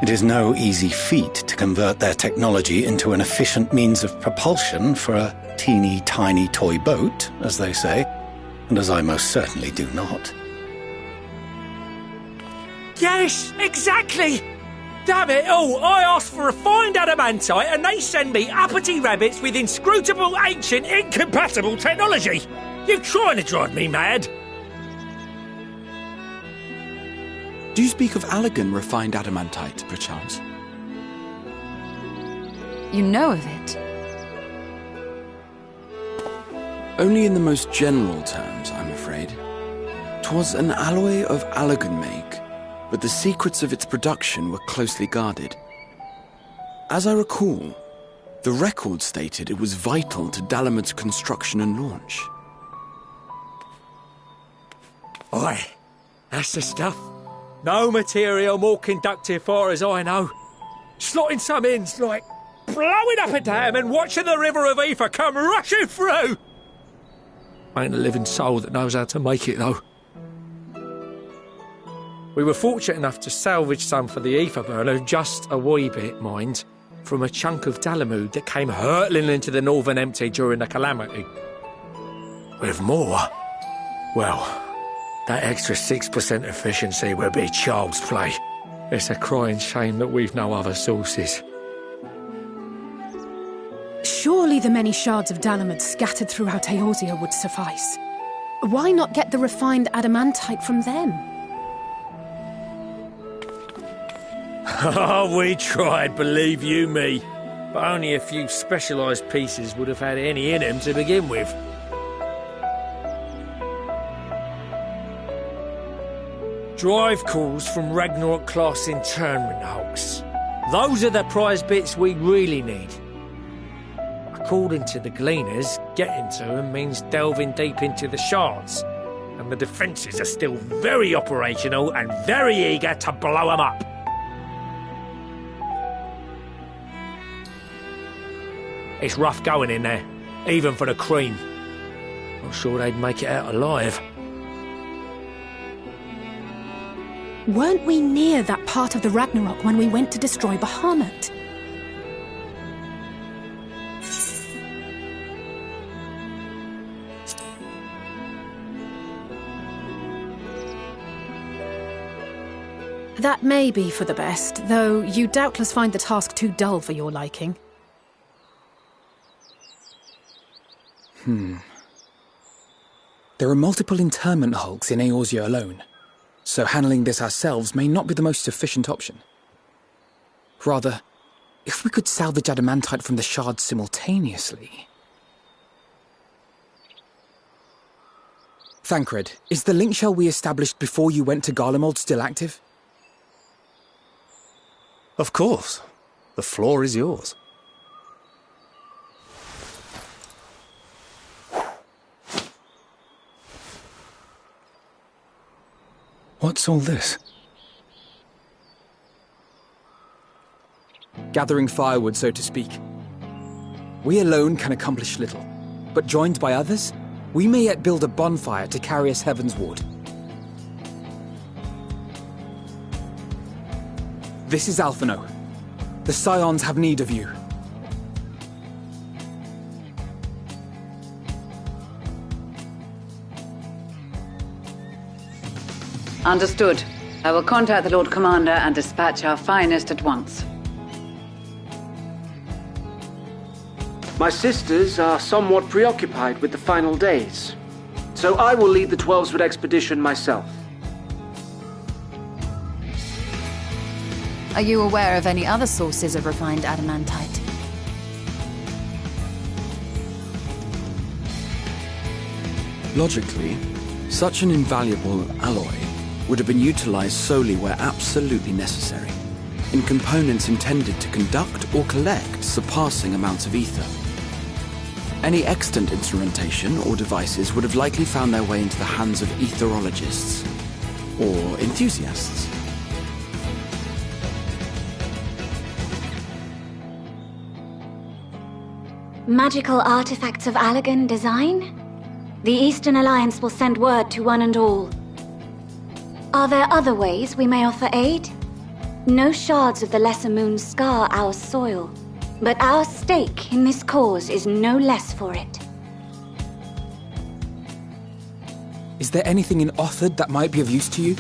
It is no easy feat to convert their technology into an efficient means of propulsion for a teeny tiny toy boat, as they say, and as I most certainly do not. Yes, exactly! Damn it all, I asked for refined adamantite and they send me uppity rabbits with inscrutable, ancient, incompatible technology! You're trying to drive me mad! Do you speak of Allegan refined adamantite, perchance? You know of it? Only in the most general terms, I'm afraid. 'Twas an alloy of Allagan make, but the secrets of its production were closely guarded. As I recall, the record stated it was vital to Dalamud's construction and launch. Aye, that's the stuff. No material more conductive far as I know. Slotting some ends like blowing up a dam and watching the river of Aether come rushing through. Ain't a living soul that knows how to make it, though. We were fortunate enough to salvage some for the Aether burner, just a wee bit, mind, from a chunk of Dalamud that came hurtling into the Northern Empty during the calamity. With more, well, that extra 6% efficiency would be child's play. It's a crying shame that we've no other sources. Surely the many shards of Dalamud scattered throughout Eorzea would suffice. Why not get the refined adamantite from them? Oh, we tried, believe you me. But only a few specialised pieces would have had any in them to begin with. Drive cores from Ragnarok-class internment hulks. Those are the prize bits we really need. According to the Gleaners, getting to them means delving deep into the shards, and the defences are still very operational and very eager to blow them up. It's rough going in there, even for the cream. Not sure they'd make it out alive. Weren't we near that part of the Ragnarok when we went to destroy Bahamut? That may be for the best, though you doubtless find the task too dull for your liking. There are multiple internment hulks in Eorzea alone, so handling this ourselves may not be the most efficient option. Rather, if we could salvage adamantite from the shards simultaneously... Thancred, is the link shell we established before you went to Garlemald still active? Of course. The floor is yours. What's all this? Gathering firewood, so to speak. We alone can accomplish little, but joined by others, we may yet build a bonfire to carry us heavenward. This is Alphino. The Scions have need of you. Understood. I will contact the Lord Commander and dispatch our finest at once. My sisters are somewhat preoccupied with the final days, so I will lead the 12-foot expedition myself. Are you aware of any other sources of refined adamantite? Logically, such an invaluable alloy would have been utilized solely where absolutely necessary, in components intended to conduct or collect surpassing amounts of ether. Any extant instrumentation or devices would have likely found their way into the hands of etherologists or enthusiasts. Magical artifacts of Allagan design? The Eastern Alliance will send word to one and all. Are there other ways we may offer aid? No shards of the Lesser Moon scar our soil, but our stake in this cause is no less for it. Is there anything in Othard that might be of use to you?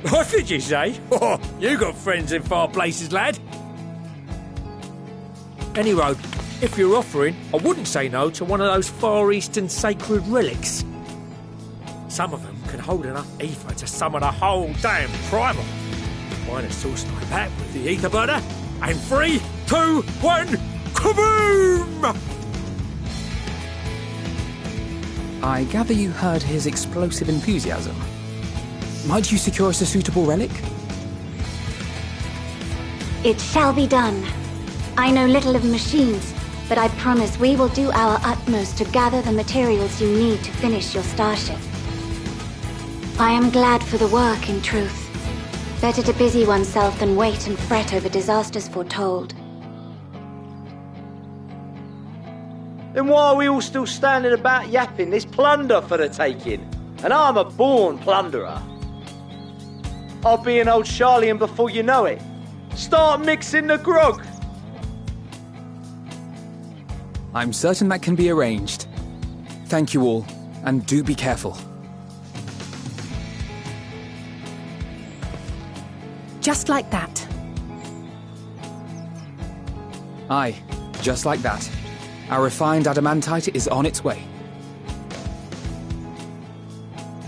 What did you say? Oh, you got friends in far places, lad. Anyway, if you're offering, I wouldn't say no to one of those Far Eastern sacred relics. Some of them can hold enough ether to summon a whole damn primal. Find a source like that with the ether burner, and free, 2, 1, kaboom! I gather you heard his explosive enthusiasm. Might you secure us a suitable relic? It shall be done. I know little of machines, but I promise we will do our utmost to gather the materials you need to finish your starship. I am glad for the work, in truth. Better to busy oneself than wait and fret over disasters foretold. Then why are we all still standing about yapping? There's plunder for the taking, and I'm a born plunderer. I'll be an old Charlian before you know it. Start mixing the grog! I'm certain that can be arranged. Thank you all, and do be careful. Just like that. Aye, just like that. Our refined adamantite is on its way.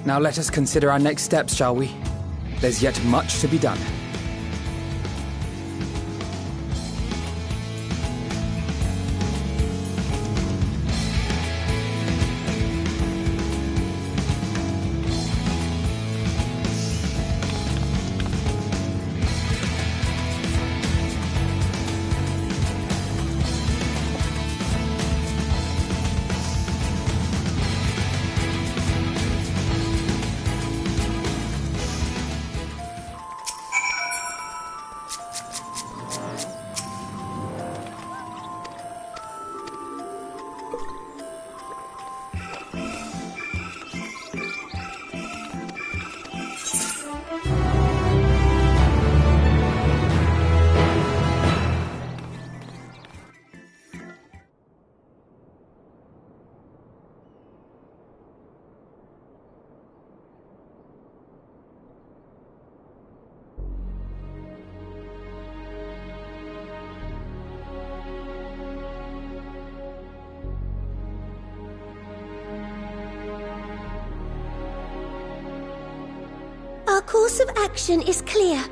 Now let us consider our next steps, shall we? There's yet much to be done. Our course of action is clear.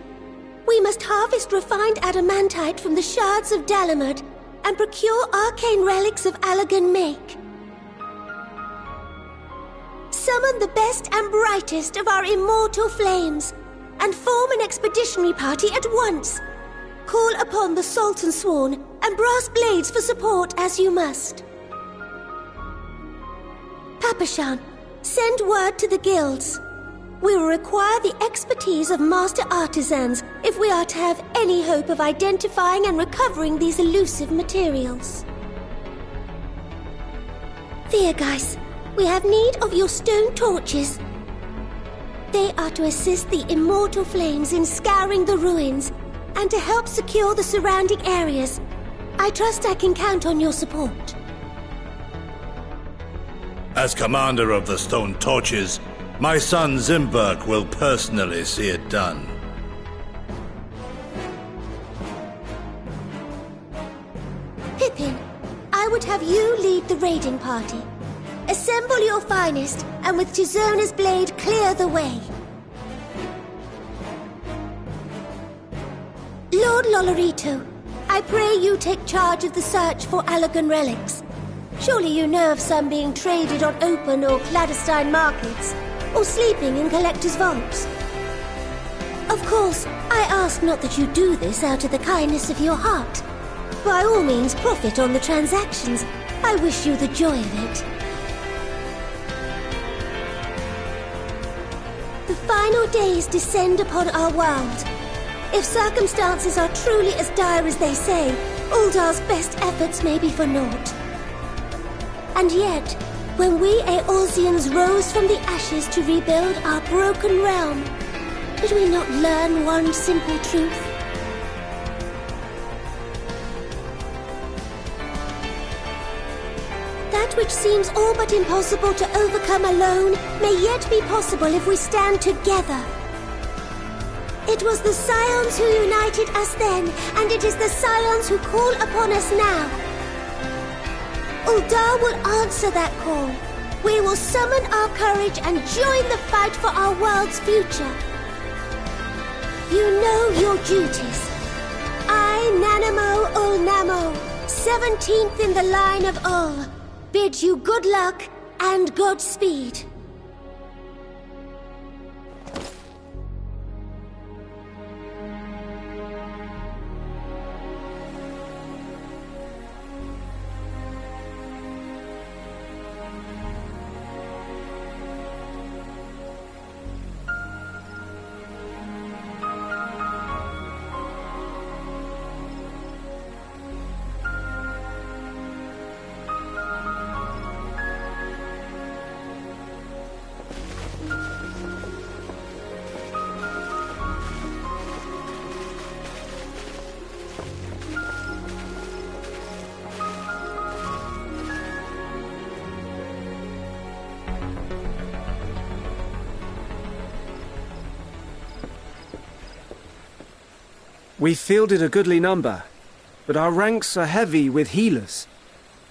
We must harvest refined adamantite from the shards of Dalamud and procure arcane relics of Allagan make. Summon the best and brightest of our immortal flames and form an expeditionary party at once. Call upon the Sultan Sworn and Brass Blades for support as you must. Papashan, send word to the guilds. We will require the expertise of master artisans if we are to have any hope of identifying and recovering these elusive materials. Thiergeist, we have need of your stone torches. They are to assist the immortal flames in scouring the ruins and to help secure the surrounding areas. I trust I can count on your support. As commander of the Stone Torches, my son Zimberg will personally see it done. Pippin, I would have you lead the raiding party. Assemble your finest, and with Tizona's blade clear the way. Lord Lolorito, I pray you take charge of the search for Allagan relics. Surely you know of some being traded on open or clandestine markets, or sleeping in collectors' vaults. Of course, I ask not that you do this out of the kindness of your heart. By all means, profit on the transactions. I wish you the joy of it. The final days descend upon our world. If circumstances are truly as dire as they say, Uldar's best efforts may be for naught. And yet, when we Eorzeans rose from the ashes to rebuild our broken realm, did we not learn one simple truth? That which seems all but impossible to overcome alone may yet be possible if we stand together. It was the Scions who united us then, and it is the Scions who call upon us now. Uldar will answer that call. We will summon our courage and join the fight for our world's future. You know your duties. I I, Nanamo Ulnamo, 17th in the line of Ul, bid you good luck and Godspeed. We fielded a goodly number, but our ranks are heavy with healers,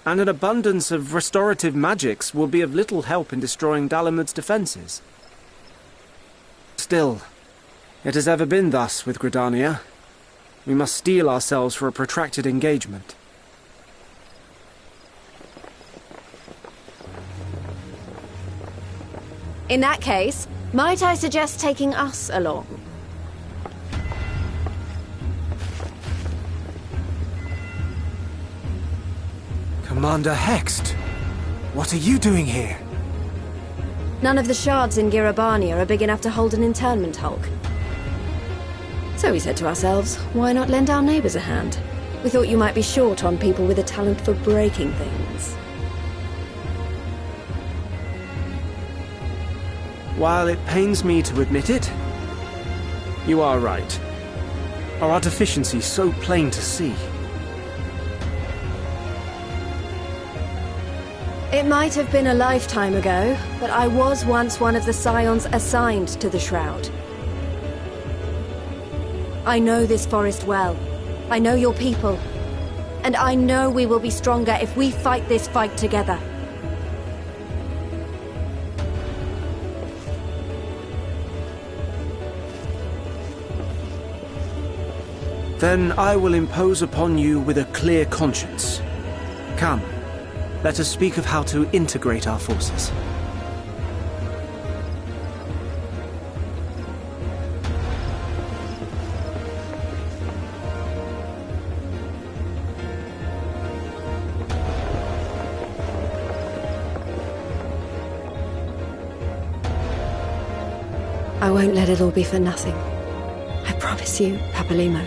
and an abundance of restorative magics will be of little help in destroying Dalamud's defences. Still, it has ever been thus with Gridania. We must steel ourselves for a protracted engagement. In that case, might I suggest taking us along? Commander Hext, what are you doing here? None of the shards in Girabania are big enough to hold an internment hulk. So we said to ourselves, why not lend our neighbours a hand? We thought you might be short on people with a talent for breaking things. While it pains me to admit it, you are right. Our deficiency's so plain to see. It might have been a lifetime ago, but I was once one of the scions assigned to the Shroud. I know this forest well. I know your people. And I know we will be stronger if we fight this fight together. Then I will impose upon you with a clear conscience. Come. Let us speak of how to integrate our forces. I won't let it all be for nothing. I promise you, Papalimo.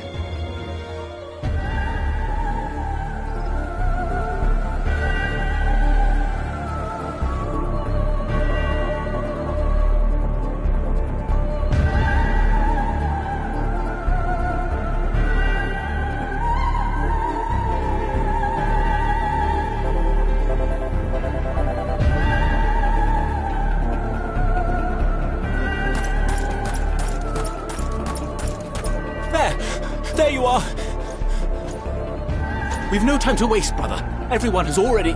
There you are! We've no time to waste, brother. Everyone has already...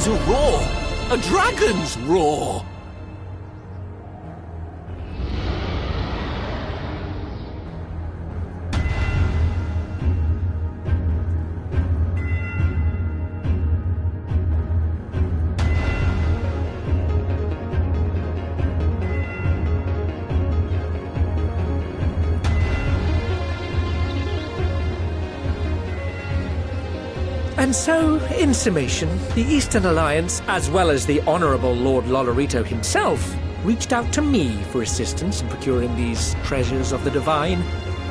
A roar! A dragon's roar! And so, in summation, the Eastern Alliance, as well as the Honourable Lord Lolorito himself, reached out to me for assistance in procuring these treasures of the divine,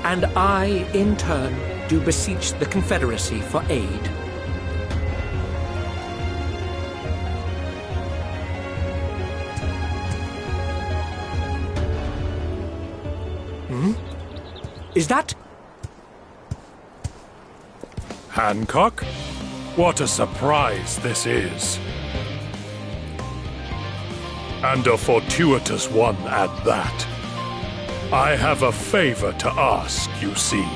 and I, in turn, do beseech the Confederacy for aid. Hmm? Is that... Hancock? What a surprise this is. And a fortuitous one at that. I have a favor to ask, you see.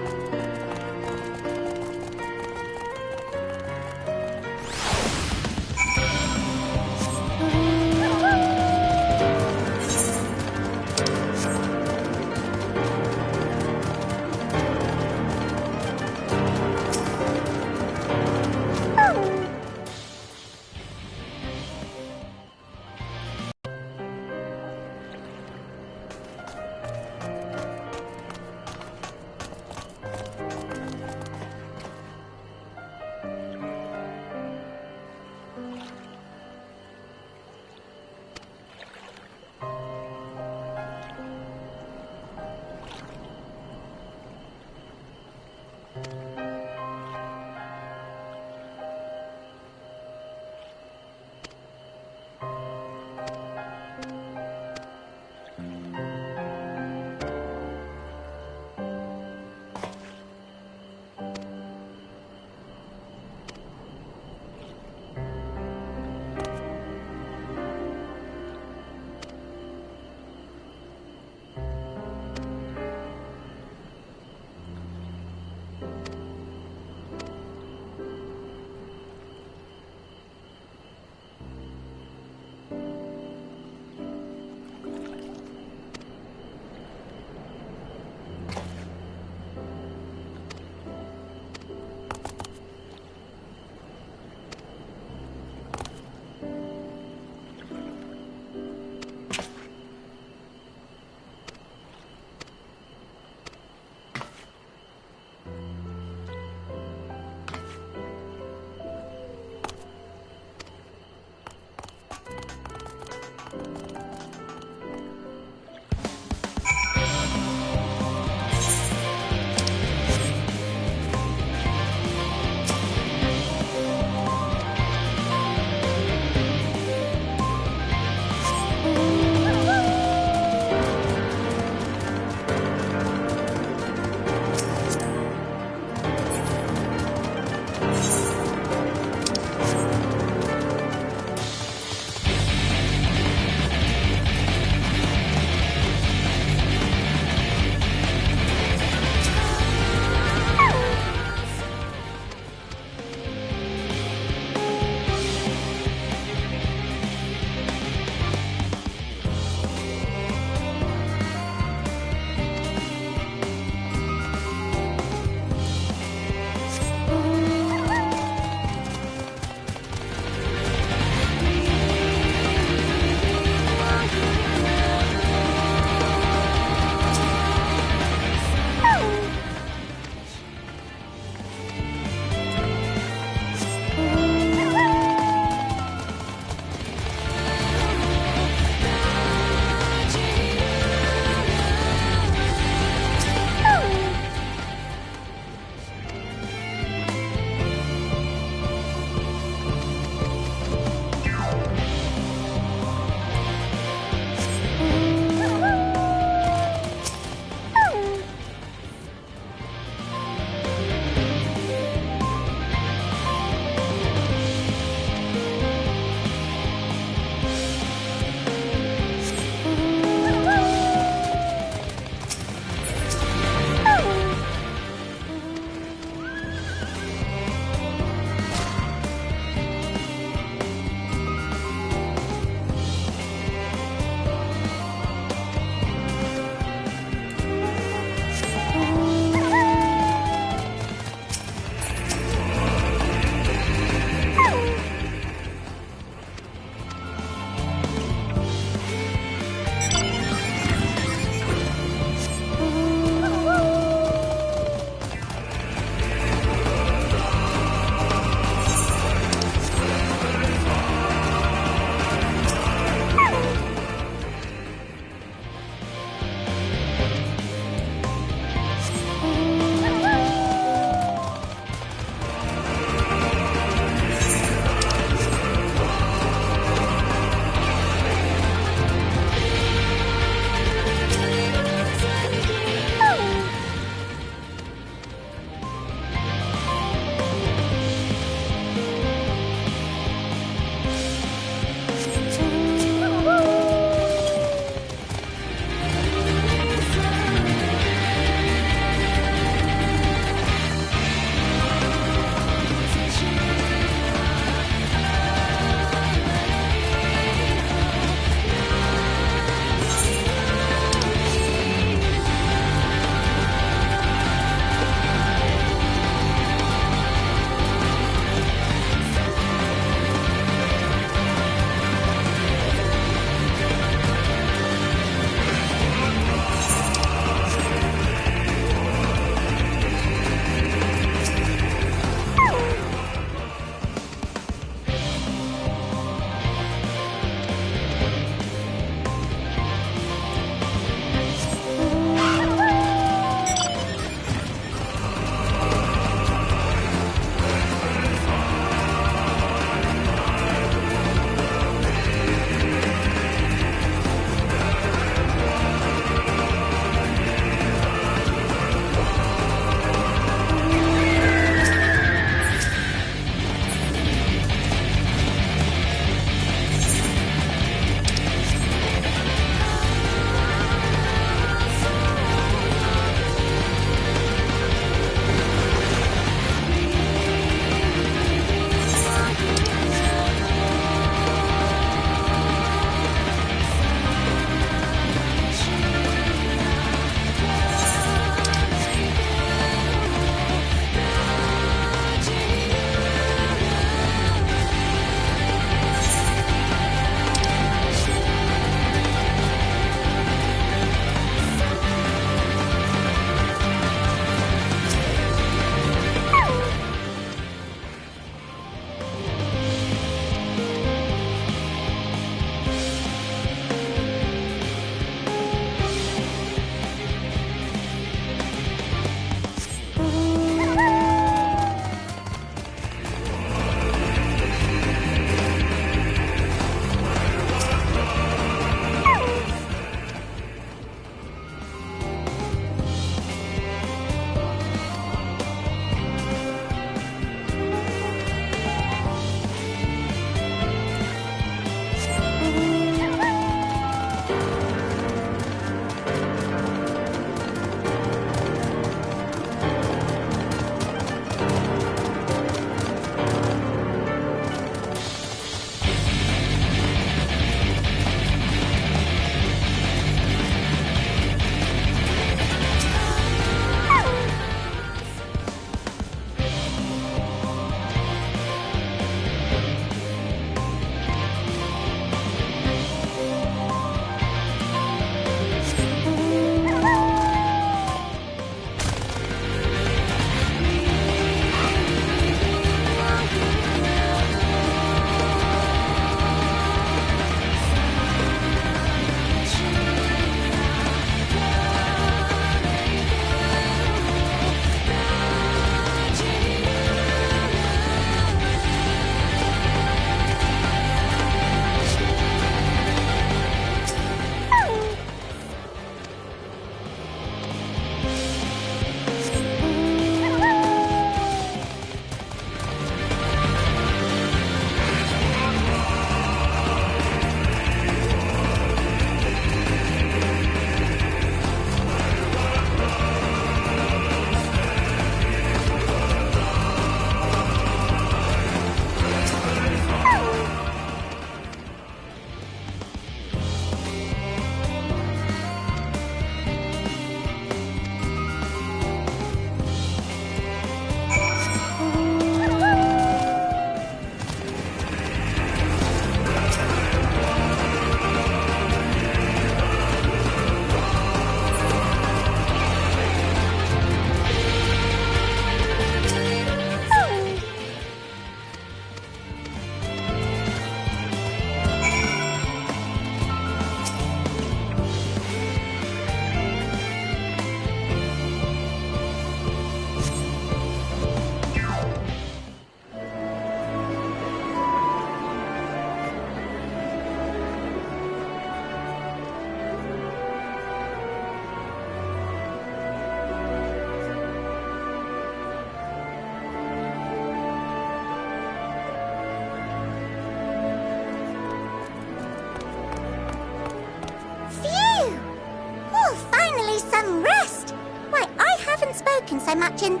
much in,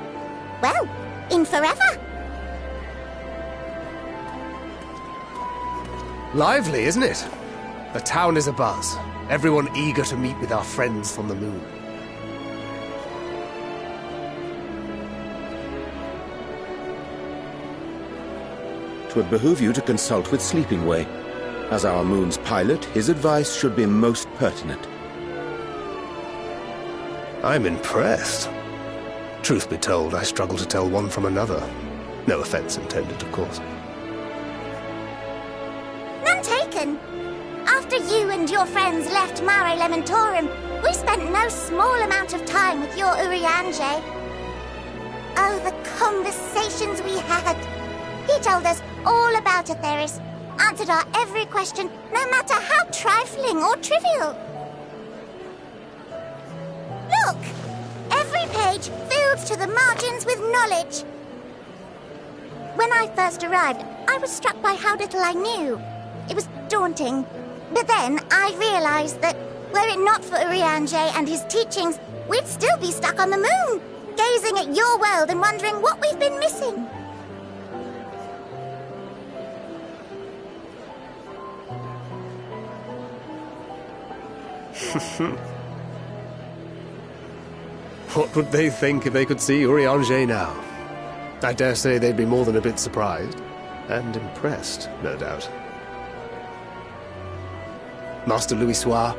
well, in forever. Lively, isn't it? The town is abuzz. Everyone eager to meet with our friends from the moon. Twould behoove you to consult with Sleeping Way. As our moon's pilot, his advice should be most pertinent. I'm impressed. Truth be told, I struggle to tell one from another. No offense intended, of course. None taken. After you and your friends left Mare Elementorum, we spent no small amount of time with your Urianger. Oh, the conversations we had. He told us all about Atheris, answered our every question, no matter how trifling or trivial. Look! Every page filled to the margins with knowledge. When I first arrived, I was struck by how little I knew. It was daunting. But then I realized that, were it not for Urianger and his teachings, we'd still be stuck on the moon, gazing at your world and wondering what we've been missing. What would they think if they could see Urianger now? I dare say they'd be more than a bit surprised. And impressed, no doubt. Master Louisoix,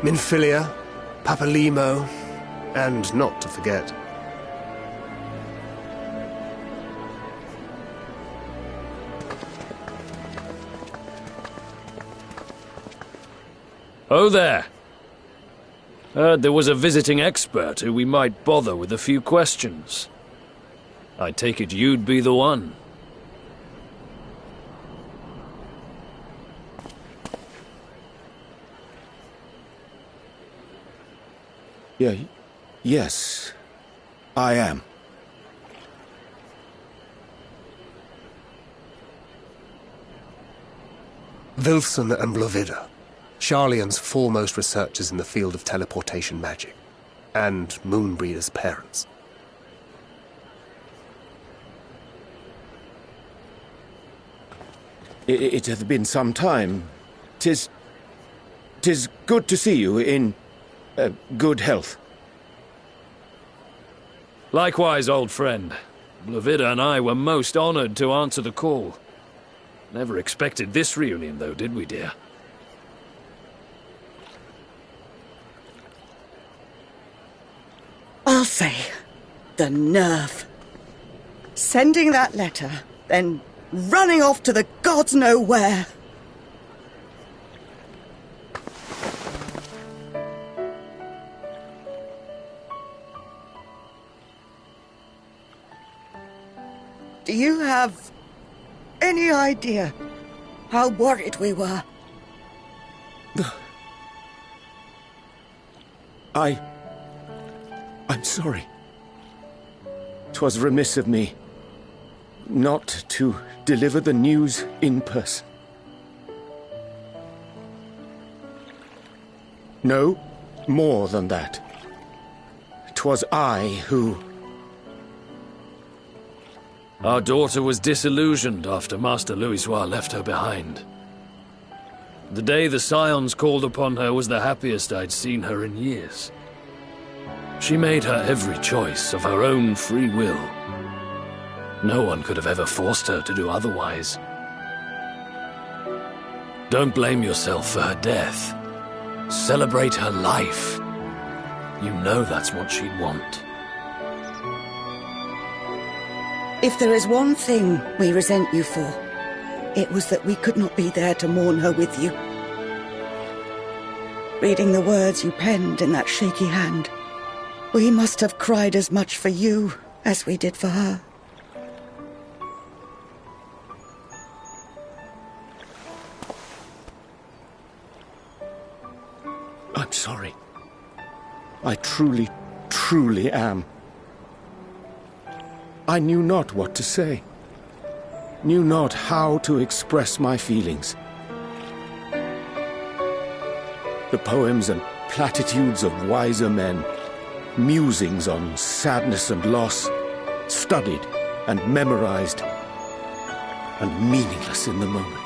Minfilia, Papalimo, and not to forget... Oh there! Heard there was a visiting expert who we might bother with a few questions. I take it you'd be the one. Yes, I am. Wilson and Blovida, Sharlayan's foremost researchers in the field of teleportation magic, and Moonbreeder's parents. It hath been some time. 'Tis good to see you in good health. Likewise, old friend. Blovida and I were most honored to answer the call. Never expected this reunion, though, did we, dear? Alfei, the nerve. Sending that letter, then running off to the gods know where. Do you have any idea how worried we were? I'm sorry. 'Twas remiss of me not to deliver the news in person. No, more than that. 'Twas I who... Our daughter was disillusioned after Master Louisoix left her behind. The day the Scions called upon her was the happiest I'd seen her in years. She made her every choice of her own free will. No one could have ever forced her to do otherwise. Don't blame yourself for her death. Celebrate her life. You know that's what she'd want. If there is one thing we resent you for, it was that we could not be there to mourn her with you. Reading the words you penned in that shaky hand, we must have cried as much for you as we did for her. I'm sorry. I truly, truly am. I knew not what to say. Knew not how to express my feelings. The poems and platitudes of wiser men musings on sadness and loss, studied and memorized, and meaningless in the moment.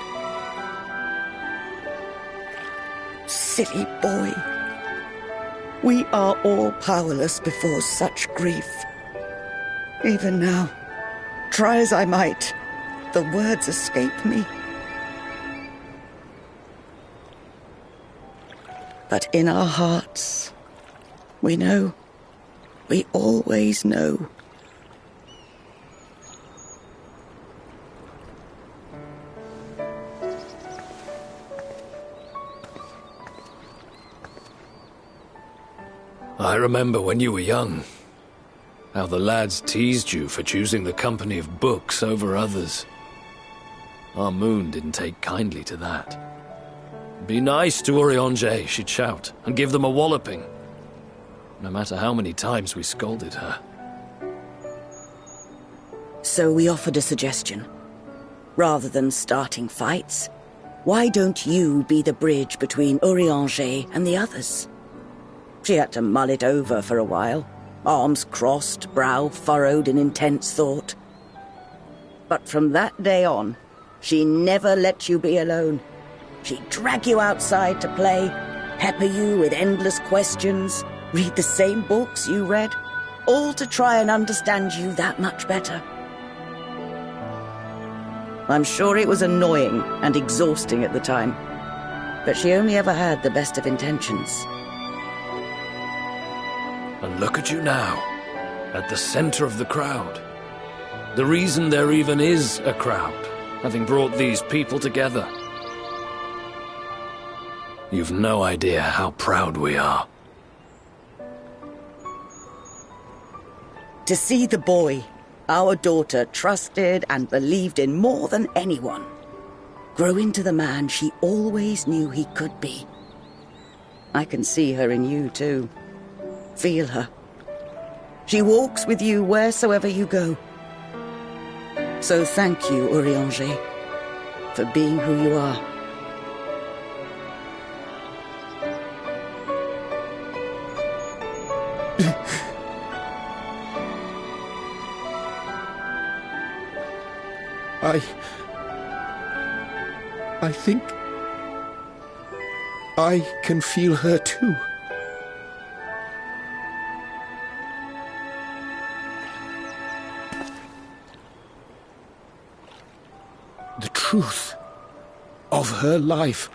Silly boy. We are all powerless before such grief. Even now, try as I might, the words escape me. But in our hearts, we know, we always know. I remember when you were young, how the lads teased you for choosing the company of books over others. Our moon didn't take kindly to that. Be nice to Urianger, she'd shout, and give them a walloping, no matter how many times we scolded her. So we offered a suggestion. Rather than starting fights, why don't you be the bridge between Urianger and the others? She had to mull it over for a while, arms crossed, brow furrowed in intense thought. But from that day on, she never let you be alone. She'd drag you outside to play, pepper you with endless questions, read the same books you read, all to try and understand you that much better. I'm sure it was annoying and exhausting at the time, but she only ever had the best of intentions. And look at you now, at the center of the crowd. The reason there even is a crowd, having brought these people together. You've no idea how proud we are. To see the boy, our daughter, trusted and believed in more than anyone, grow into the man she always knew he could be. I can see her in you too. Feel her. She walks with you wheresoever you go. So thank you, Urianger, for being who you are. I think I can feel her too. The truth of her life.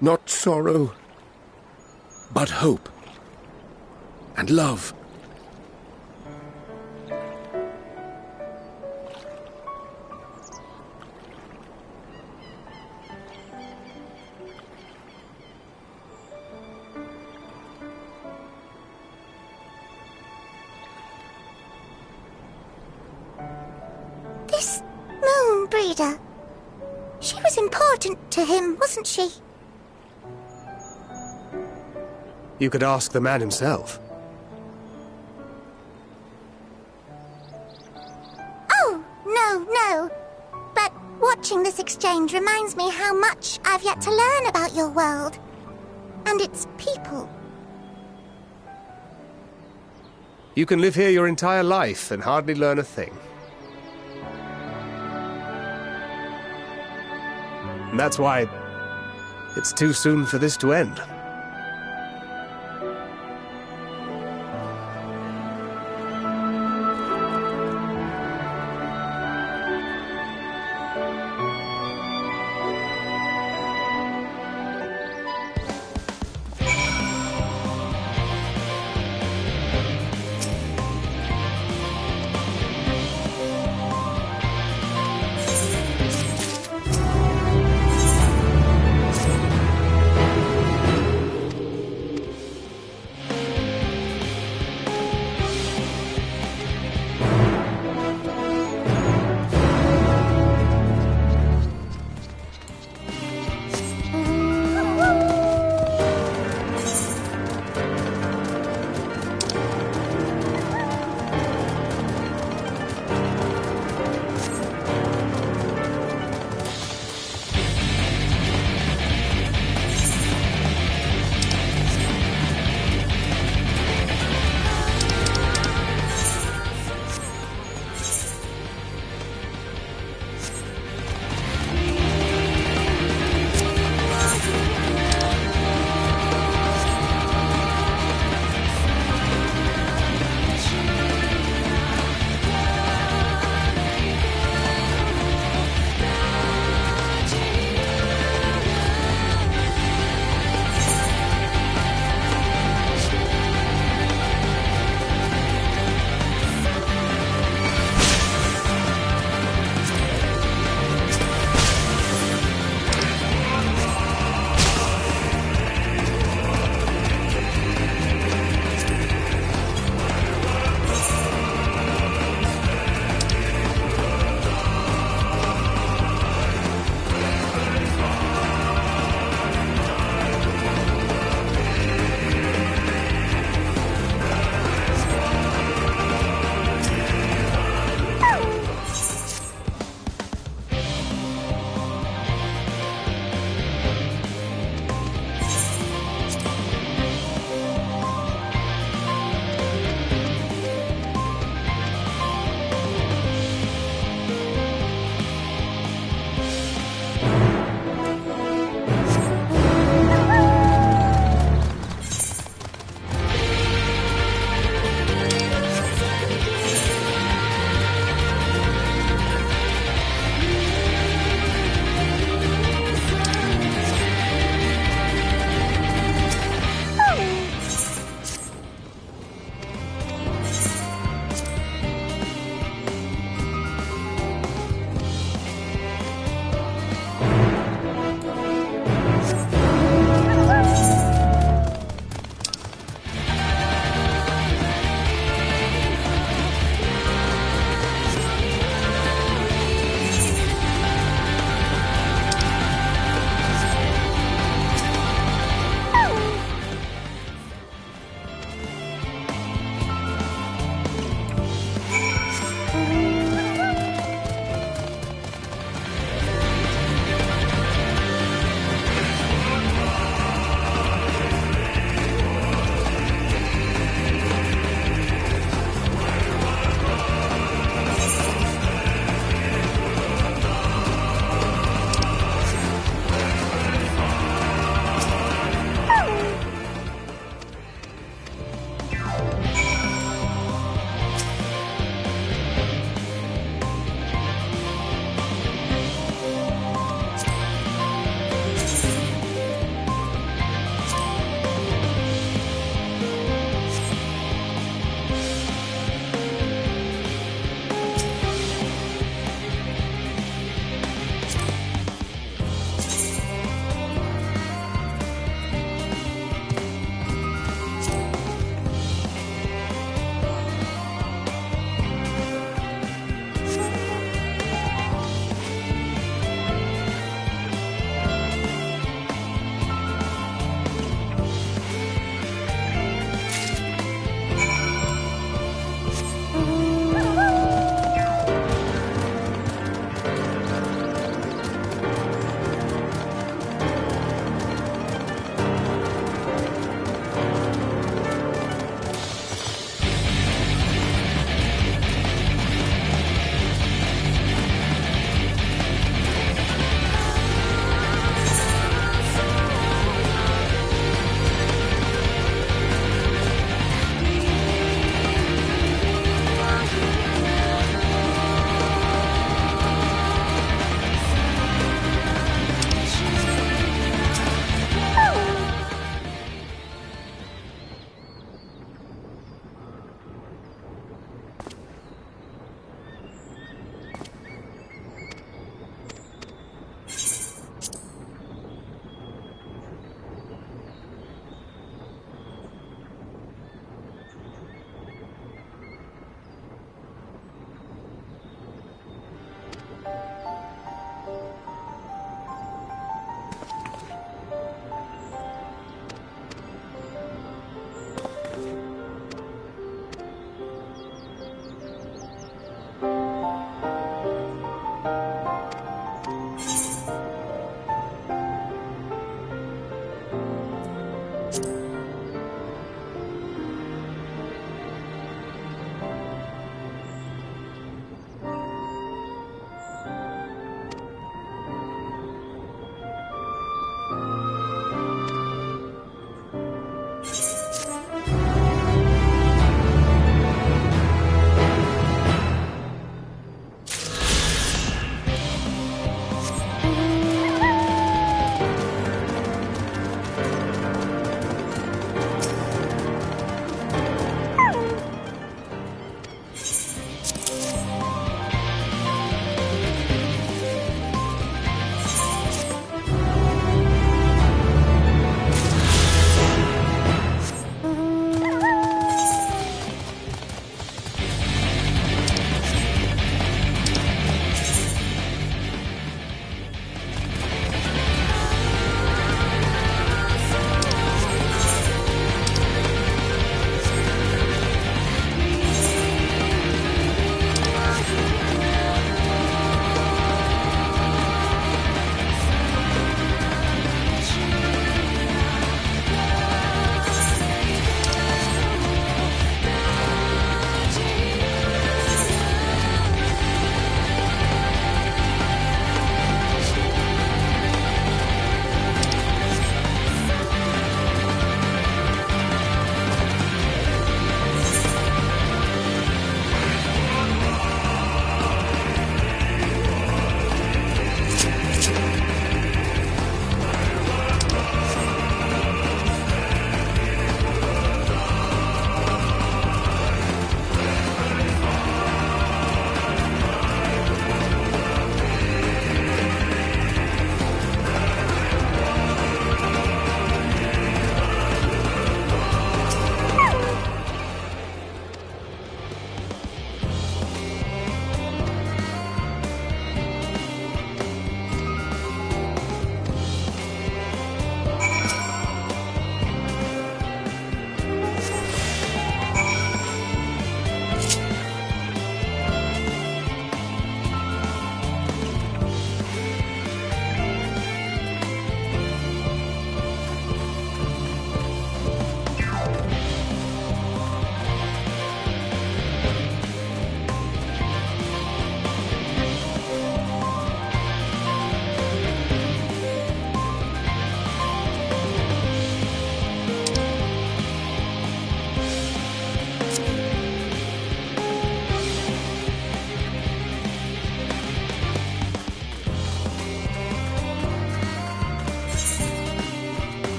Not sorrow, but hope and love. This moon breeder. She was important to him, wasn't she? You could ask the man himself. Oh, no. But watching this exchange reminds me how much I've yet to learn about your world. And its people. You can live here your entire life and hardly learn a thing. And that's why it's too soon for this to end.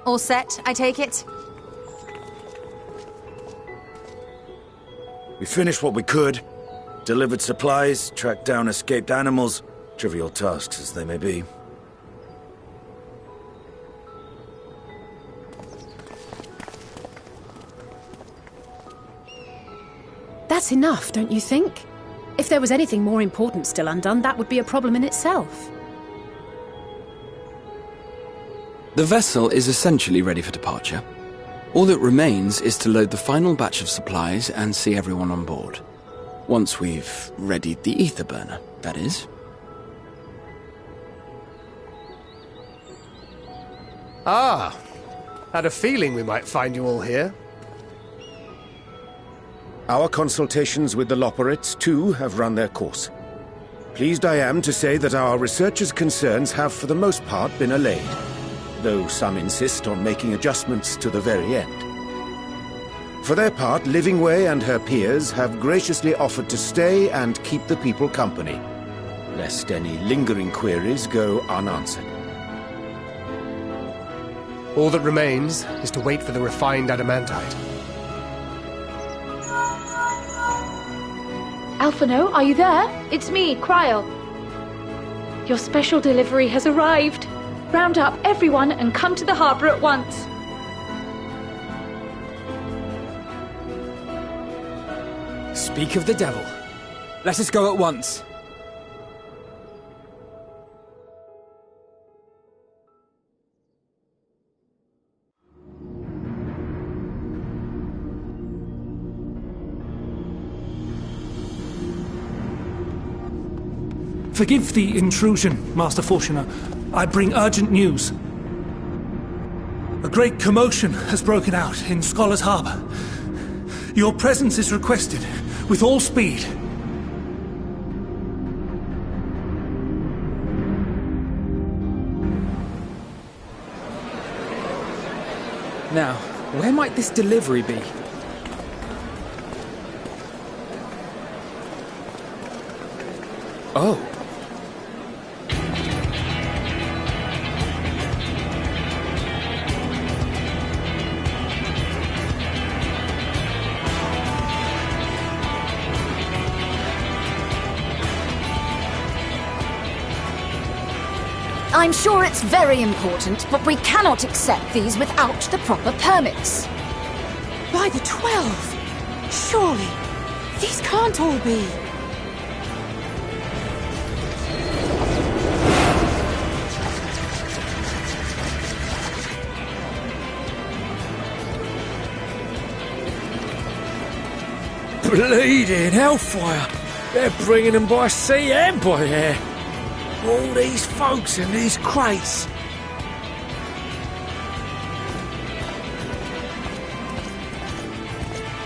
All set, I take it? We finished what we could. Delivered supplies, tracked down escaped animals. Trivial tasks as they may be. That's enough, don't you think? If there was anything more important still undone, that would be a problem in itself. The vessel is essentially ready for departure. All that remains is to load the final batch of supplies and see everyone on board. Once we've readied the ether burner, that is. Ah, had a feeling we might find you all here. Our consultations with the Loporrits, too, have run their course. Pleased I am to say that our researchers' concerns have for the most part been allayed, though some insist on making adjustments to the very end. For their part, Livingway and her peers have graciously offered to stay and keep the people company, lest any lingering queries go unanswered. All that remains is to wait for the refined adamantite. Alphino, are you there? It's me, Cryle. Your special delivery has arrived. Round up everyone and come to the harbour at once. Speak of the devil. Let us go at once. Forgive the intrusion, Master Fortuner. I bring urgent news. A great commotion has broken out in Scholar's Harbour. Your presence is requested, with all speed. Now, where might this delivery be? Oh. I'm sure it's very important, but we cannot accept these without the proper permits. By the 12! Surely, these can't all be... Bleeding hellfire! They're bringing them by sea and by air. All these folks in these crates.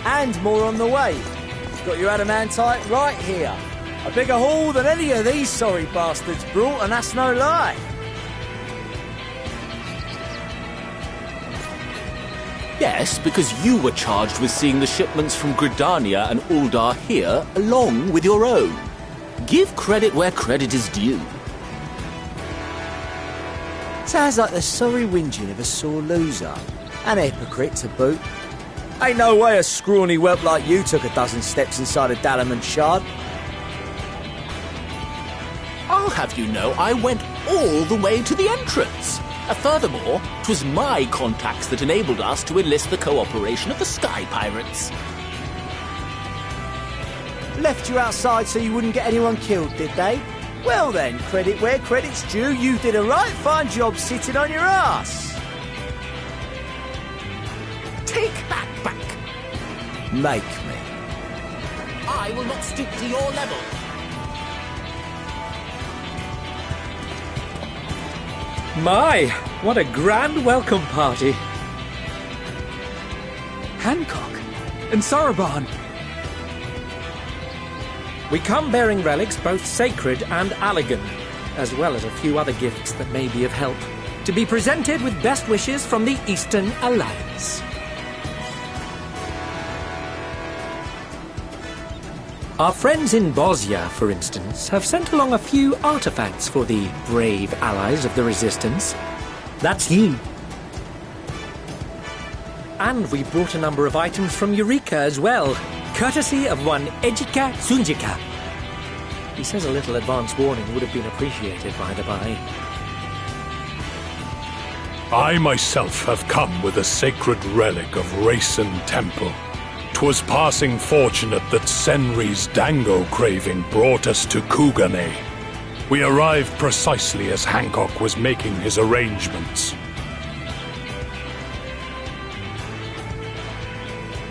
And more on the way. Got your adamantite right here. A bigger haul than any of these sorry bastards brought, and that's no lie. Yes, because you were charged with seeing the shipments from Gridania and Uldar here, along with your own. Give credit where credit is due. Sounds like the sorry whinging of a sore loser. An hypocrite to boot. Ain't no way a scrawny whelp like you took a dozen steps inside a Dalamant shard. I'll have you know I went all the way to the entrance. Furthermore, 'twas my contacts that enabled us to enlist the cooperation of the Sky Pirates. Left you outside so you wouldn't get anyone killed, did they? Well then, credit where credit's due, you did a right fine job sitting on your ass. Take that back. Make me. I will not stoop to your level. My, what a grand welcome party. Hancock and Saraban. We come bearing relics both sacred and Allagan, as well as a few other gifts that may be of help, to be presented with best wishes from the Eastern Alliance. Our friends in Bosnia, for instance, have sent along a few artifacts for the brave allies of the Resistance. That's you. And we brought a number of items from Eureka as well, courtesy of one Ejika Sunjika. He says a little advance warning would have been appreciated, by the by. I myself have come with a sacred relic of Rayson Temple. 'Twas passing fortunate that Senri's dango craving brought us to Kugane. We arrived precisely as Hancock was making his arrangements.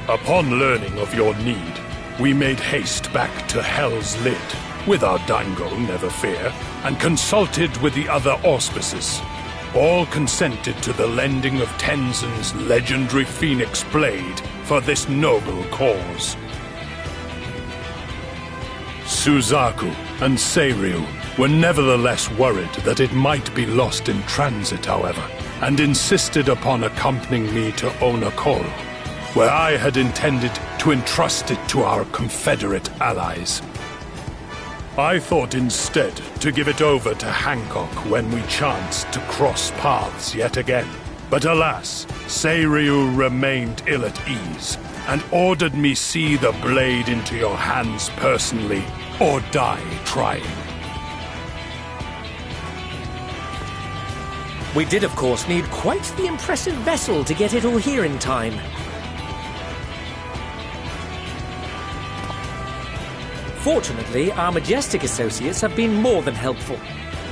Upon learning of your need, we made haste back to Hell's Lid, with our dango, never fear, and consulted with the other auspices. All consented to the lending of Tenzin's legendary Phoenix Blade for this noble cause. Suzaku and Seiryu were nevertheless worried that it might be lost in transit, however, and insisted upon accompanying me to Onokoro, where I had intended to entrust it to our Confederate allies. I thought instead to give it over to Hancock when we chanced to cross paths yet again. But alas, Seiryu remained ill at ease, and ordered me see the blade into your hands personally, or die trying. We did, of course, need quite the impressive vessel to get it all here in time. Fortunately, our majestic associates have been more than helpful.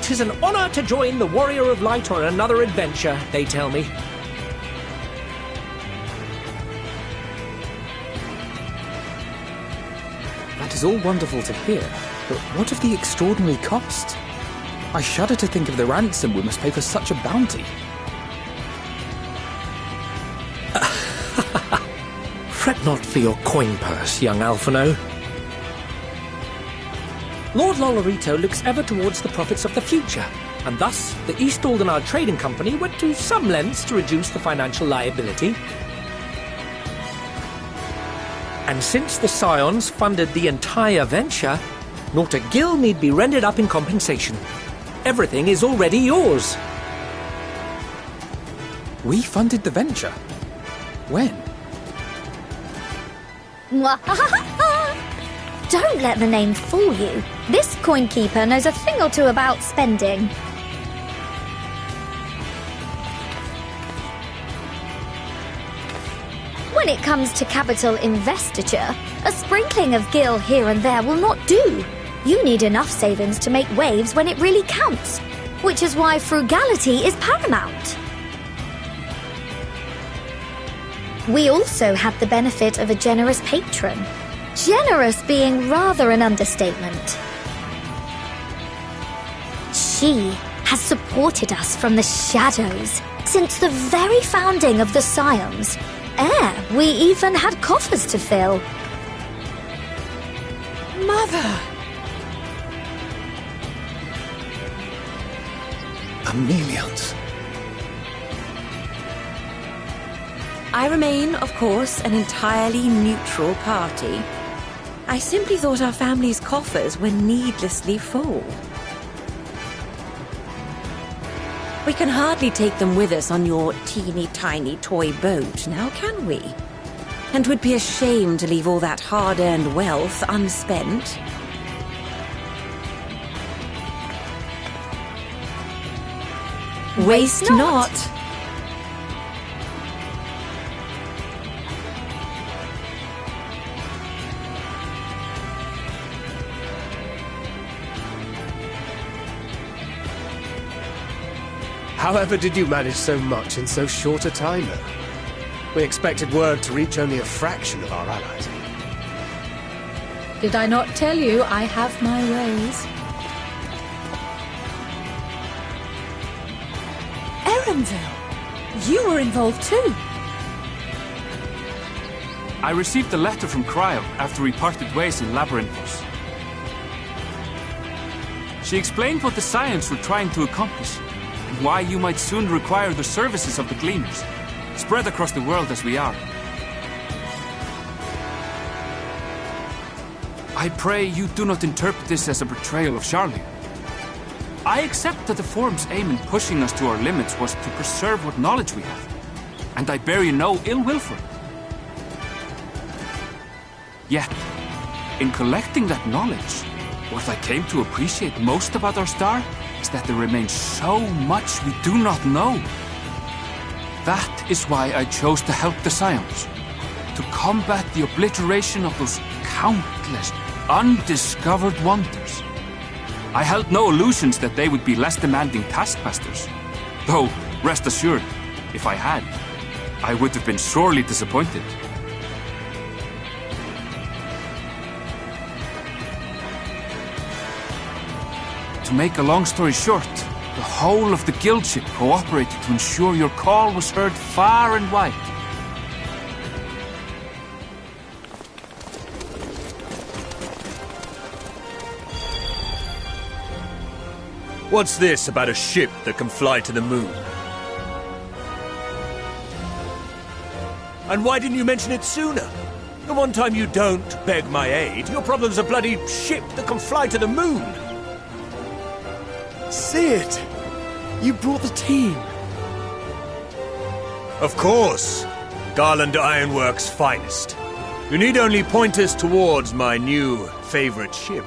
'Tis an honor to join the Warrior of Light on another adventure, they tell me. That is all wonderful to hear, but what of the extraordinary cost? I shudder to think of the ransom we must pay for such a bounty. Fret not for your coin purse, young Alphino. Lord Lolorito looks ever towards the profits of the future, and thus the East Aldenard Trading Company went to some lengths to reduce the financial liability. And since the Scions funded the entire venture, not a gill need be rendered up in compensation. Everything is already yours. We funded the venture? When? Don't let the name fool you. This coin keeper knows a thing or two about spending. When it comes to capital investiture, a sprinkling of gil here and there will not do. You need enough savings to make waves when it really counts, which is why frugality is paramount. We also had the benefit of a generous patron. Generous being rather an understatement. She has supported us from the shadows since the very founding of the Scions. We even had coffers to fill. Mother! Amelians. I remain, of course, an entirely neutral party. I simply thought our family's coffers were needlessly full. We can hardly take them with us on your teeny-tiny toy boat, now can we? And 'twould be a shame to leave all that hard-earned wealth unspent. Waste not. However did you manage so much in so short a time, though? We expected word to reach only a fraction of our allies. Did I not tell you I have my ways? Erenville, you were involved too. I received a letter from Cryo after we parted ways in Labyrinthos. She explained what the Scions were trying to accomplish, and why you might soon require the services of the Gleaners, spread across the world as we are. I pray you do not interpret this as a betrayal of Charlie. I accept that the Forum's aim in pushing us to our limits was to preserve what knowledge we have. and I bear you no ill will for it. Yet, in collecting that knowledge, what I came to appreciate most about our star is that there remains so much we do not know. That is why I chose to help the Scions, to combat the obliteration of those countless, undiscovered wonders. I held no illusions that they would be less demanding taskmasters. Though, rest assured, if I had, I would have been sorely disappointed. To make a long story short, the whole of the guild ship cooperated to ensure your call was heard far and wide. What's this about a ship that can fly to the moon? And why didn't you mention it sooner? The one time you don't beg my aid, your problem's a bloody ship that can fly to the moon! See it! You brought the team! Of course! Garland Ironworks' finest. You need only point us towards my new favorite ship.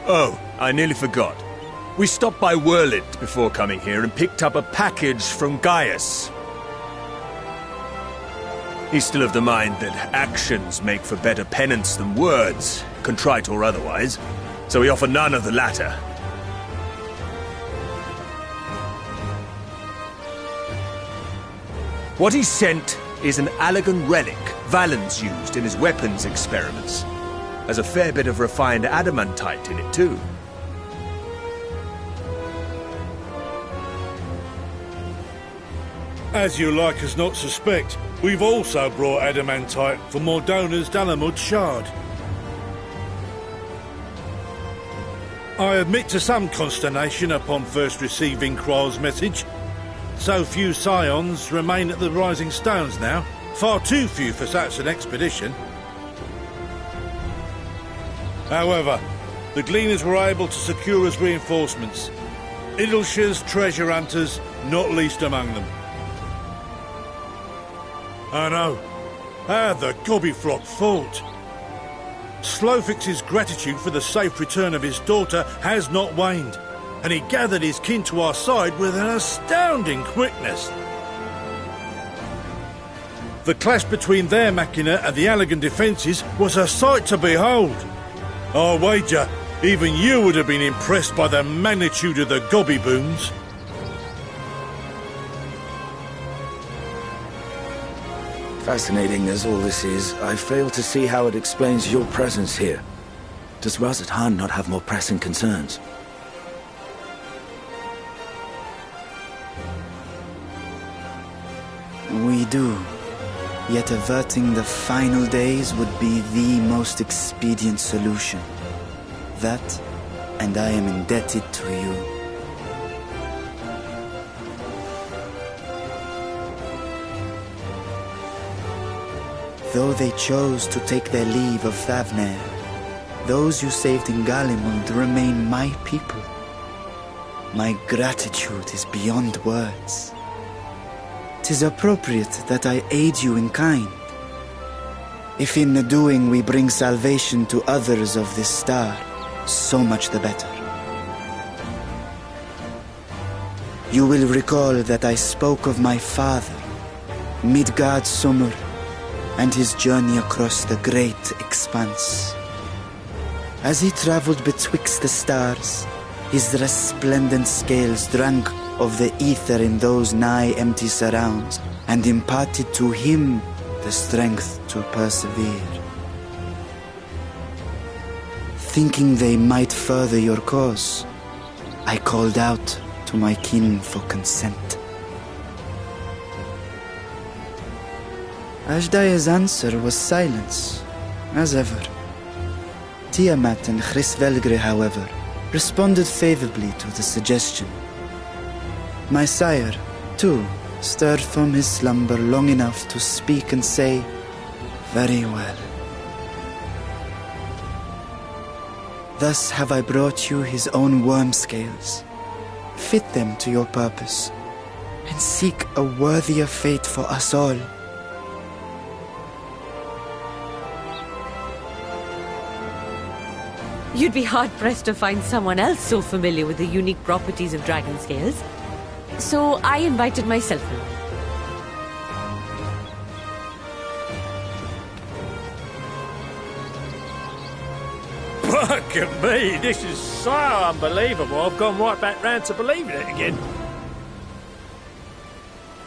Oh, I nearly forgot. We stopped by Whirlit before coming here and picked up a package from Gaius. He's still of the mind that actions make for better penance than words, contrite or otherwise, so we offer none of the latter. What he sent is an Allagan relic Valens used in his weapons experiments. Has a fair bit of refined adamantite in it, too. As you like us not suspect, we've also brought adamantite for Mordona's Dalamud shard. I admit to some consternation upon first receiving Kryl's message. So few Scions remain at the Rising Stones now. Far too few for such an expedition. However, the Gleaners were able to secure us reinforcements. Idleshire's treasure hunters, not least among them. I know. How the Gobbyflock fought. Slowfix's gratitude for the safe return of his daughter has not waned, and he gathered his kin to our side with an astounding quickness. The clash between their machina and the Allagan defences was a sight to behold. I wager even you would have been impressed by the magnitude of the Gobby boons. Fascinating as all this is, I fail to see how it explains your presence here. Does Razat Han not have more pressing concerns? We do. Yet averting the final days would be the most expedient solution. That, and I am indebted to you. Though they chose to take their leave of Thavnair, those you saved in Galimund remain my people. My gratitude is beyond words. 'Tis appropriate that I aid you in kind. If in the doing we bring salvation to others of this star, so much the better. You will recall that I spoke of my father, Midgard Summer, and his journey across the great expanse. As he traveled betwixt the stars, his resplendent scales drank of the ether in those nigh empty surrounds, and imparted to him the strength to persevere. Thinking they might further your cause, I called out to my kin for consent. Ashdaya's answer was silence, as ever. Tiamat and Chrisvelgre, however, responded favorably to the suggestion. My sire, too, stirred from his slumber long enough to speak and say, "Very well." Thus have I brought you his own worm scales. Fit them to your purpose, and seek a worthier fate for us all. You'd be hard-pressed to find someone else so familiar with the unique properties of dragon scales. So I invited myself along. Look at me, this is so unbelievable. I've gone right back round to believing it again.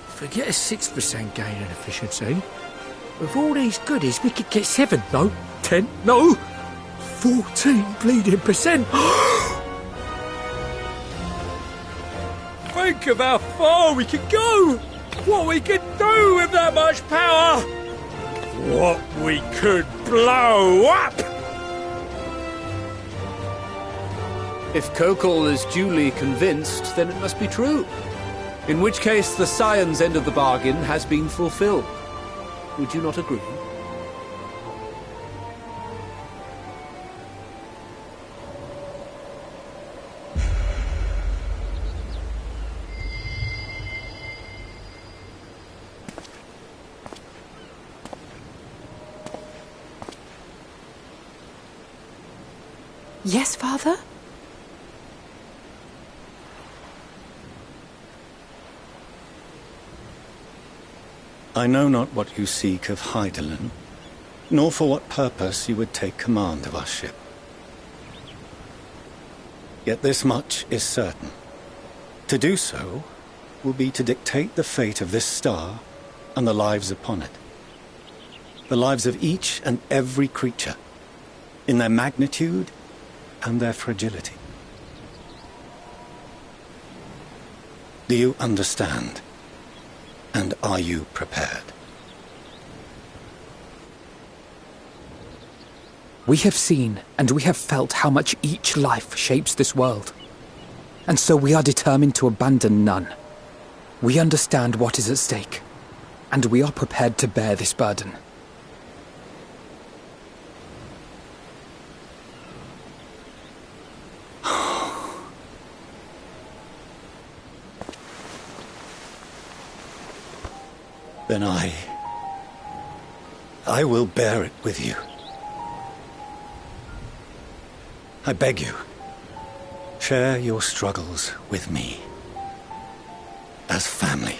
Forget a 6% gain in efficiency. With all these goodies, we could get 7, no, 10, no, 14 bleeding percent. Think of how far we could go. What we could do with that much power. What we could blow up. If Kokol is duly convinced, then it must be true. In which case, the Scion's end of the bargain has been fulfilled. Would you not agree? Yes, Father? I know not what you seek of Hydaelyn, nor for what purpose you would take command of our ship. Yet this much is certain. To do so will be to dictate the fate of this star and the lives upon it. The lives of each and every creature, in their magnitude and their fragility. Do you understand? And are you prepared? We have seen and we have felt how much each life shapes this world. And so we are determined to abandon none. We understand what is at stake, and we are prepared to bear this burden. Then I will bear it with you. I beg you, share your struggles with me. As family.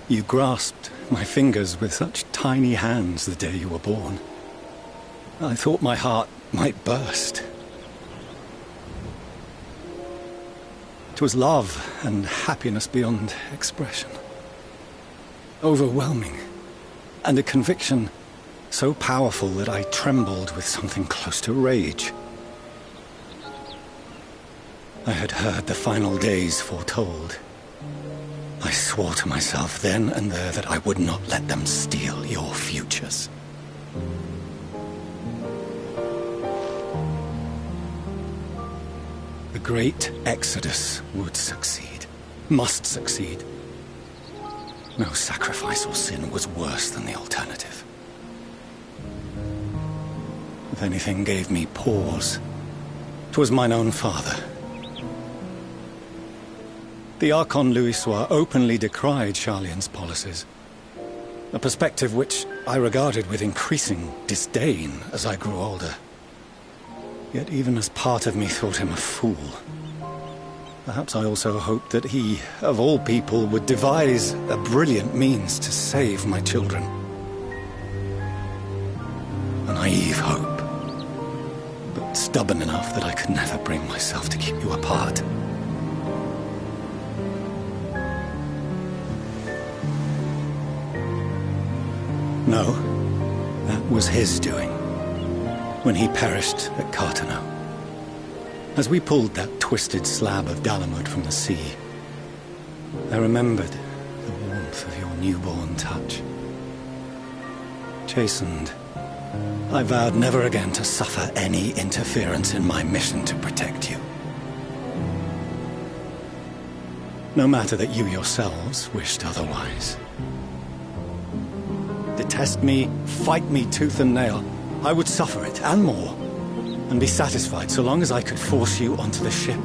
You grasped my fingers with such tiny hands the day you were born. I thought my heart might burst. 'Twas love and happiness beyond expression. Overwhelming, and a conviction so powerful that I trembled with something close to rage. I had heard the final days foretold. I swore to myself then and there that I would not let them steal your futures. The great exodus would succeed, must succeed. No sacrifice or sin was worse than the alternative. If anything gave me pause, 'twas mine own father. The Archon Louisoix openly decried Charlian's policies, a perspective which I regarded with increasing disdain as I grew older. Yet even as part of me thought him a fool, perhaps I also hoped that he, of all people, would devise a brilliant means to save my children. A naive hope, but stubborn enough that I could never bring myself to keep you apart. No, that was his doing, when he perished at Cartano. As we pulled that twisted slab of Dalamud from the sea, I remembered the warmth of your newborn touch. Chastened, I vowed never again to suffer any interference in my mission to protect you. No matter that you yourselves wished otherwise. Detest me, fight me tooth and nail. I would suffer it, and more, and be satisfied so long as I could force you onto the ship.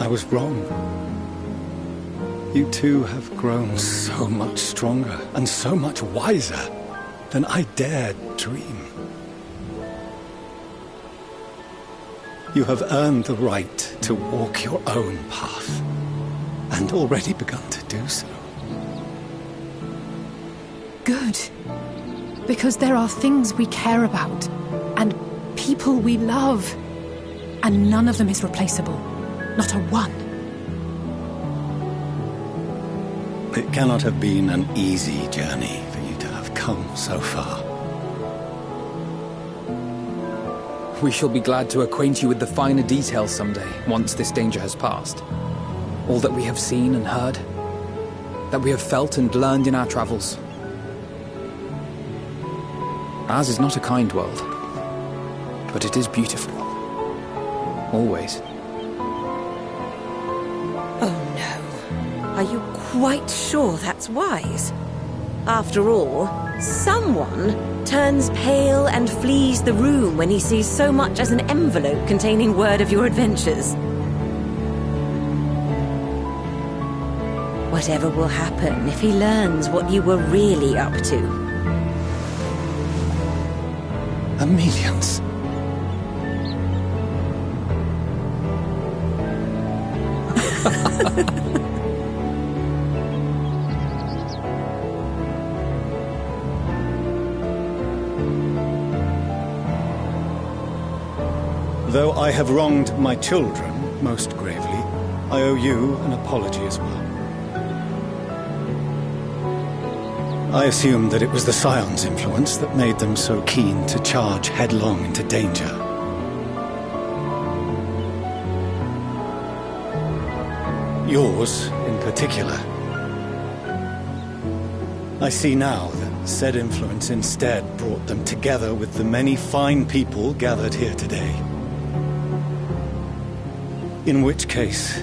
I was wrong. You two have grown so much stronger and so much wiser than I dared dream. You have earned the right to walk your own path, and already begun to do so. Good. Because there are things we care about, and people we love, and none of them is replaceable. Not a one. It cannot have been an easy journey for you to have come so far. We shall be glad to acquaint you with the finer details someday, once this danger has passed. All that we have seen and heard, that we have felt and learned in our travels. Ours is not a kind world, but it is beautiful. Always. Oh no. Are you quite sure that's wise? After all, someone turns pale and flees the room when he sees so much as an envelope containing word of your adventures. Whatever will happen if he learns what you were really up to? Amelians. Though I have wronged my children most gravely, I owe you an apology as well. I assumed that it was the Scion's influence that made them so keen to charge headlong into danger. Yours, in particular. I see now that said influence instead brought them together with the many fine people gathered here today. In which case,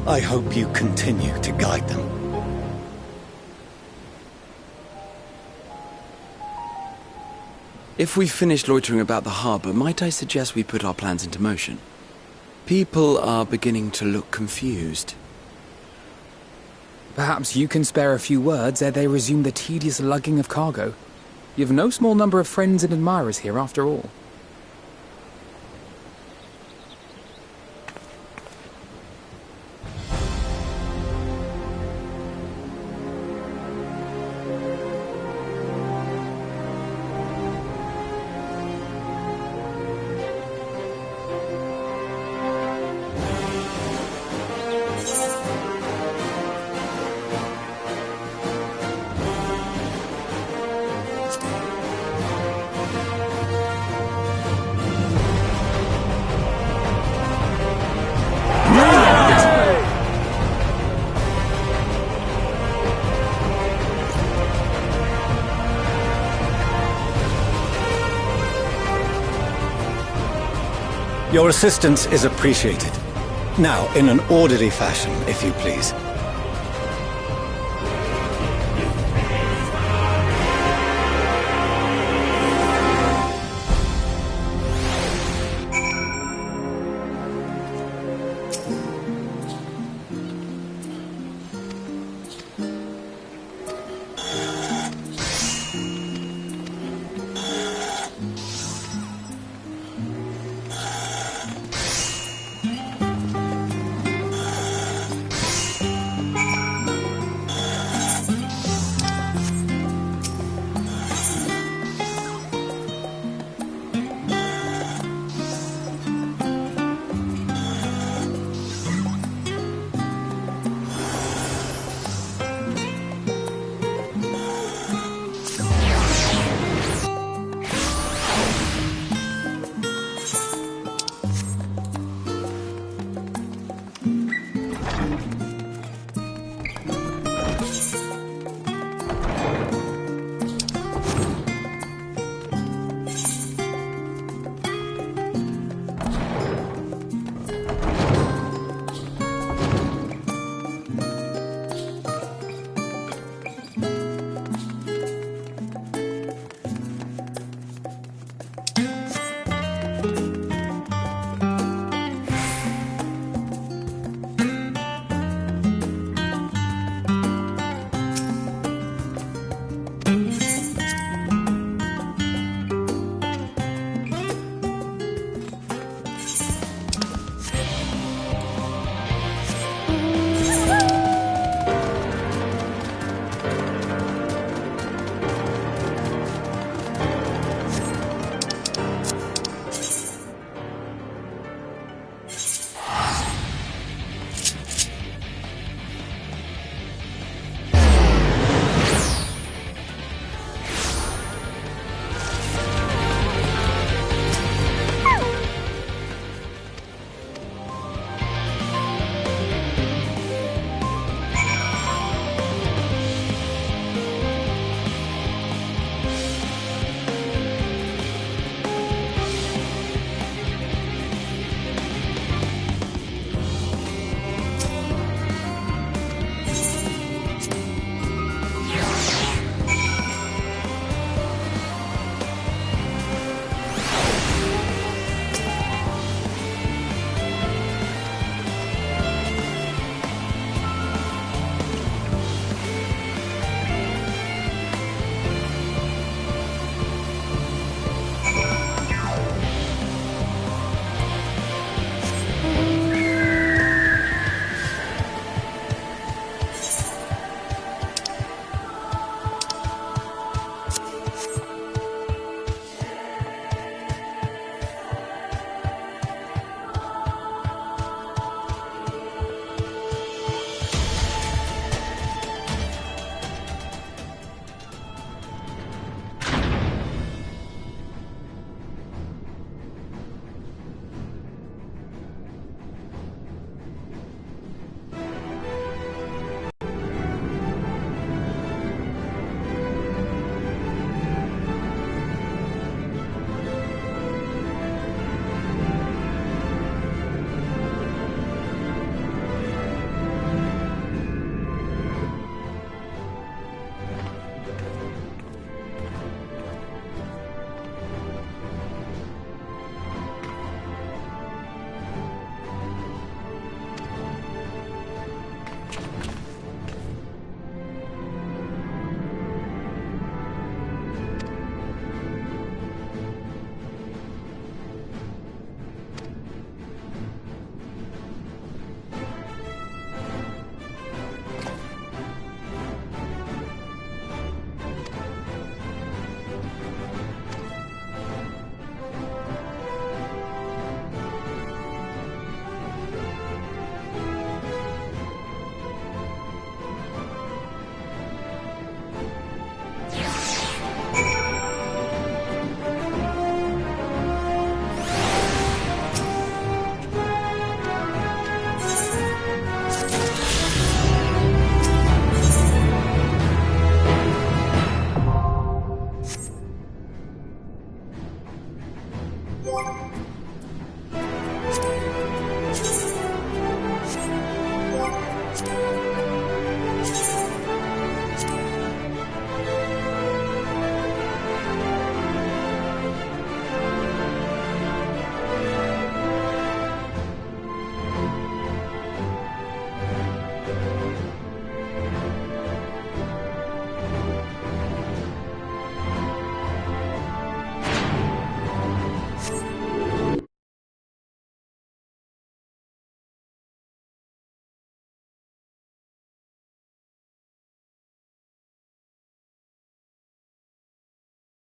I hope you continue to guide them. If we've finished loitering about the harbour, might I suggest we put our plans into motion? People are beginning to look confused. Perhaps you can spare a few words ere they resume the tedious lugging of cargo. You've no small number of friends and admirers here after all. Your assistance is appreciated. Now, in an orderly fashion, if you please.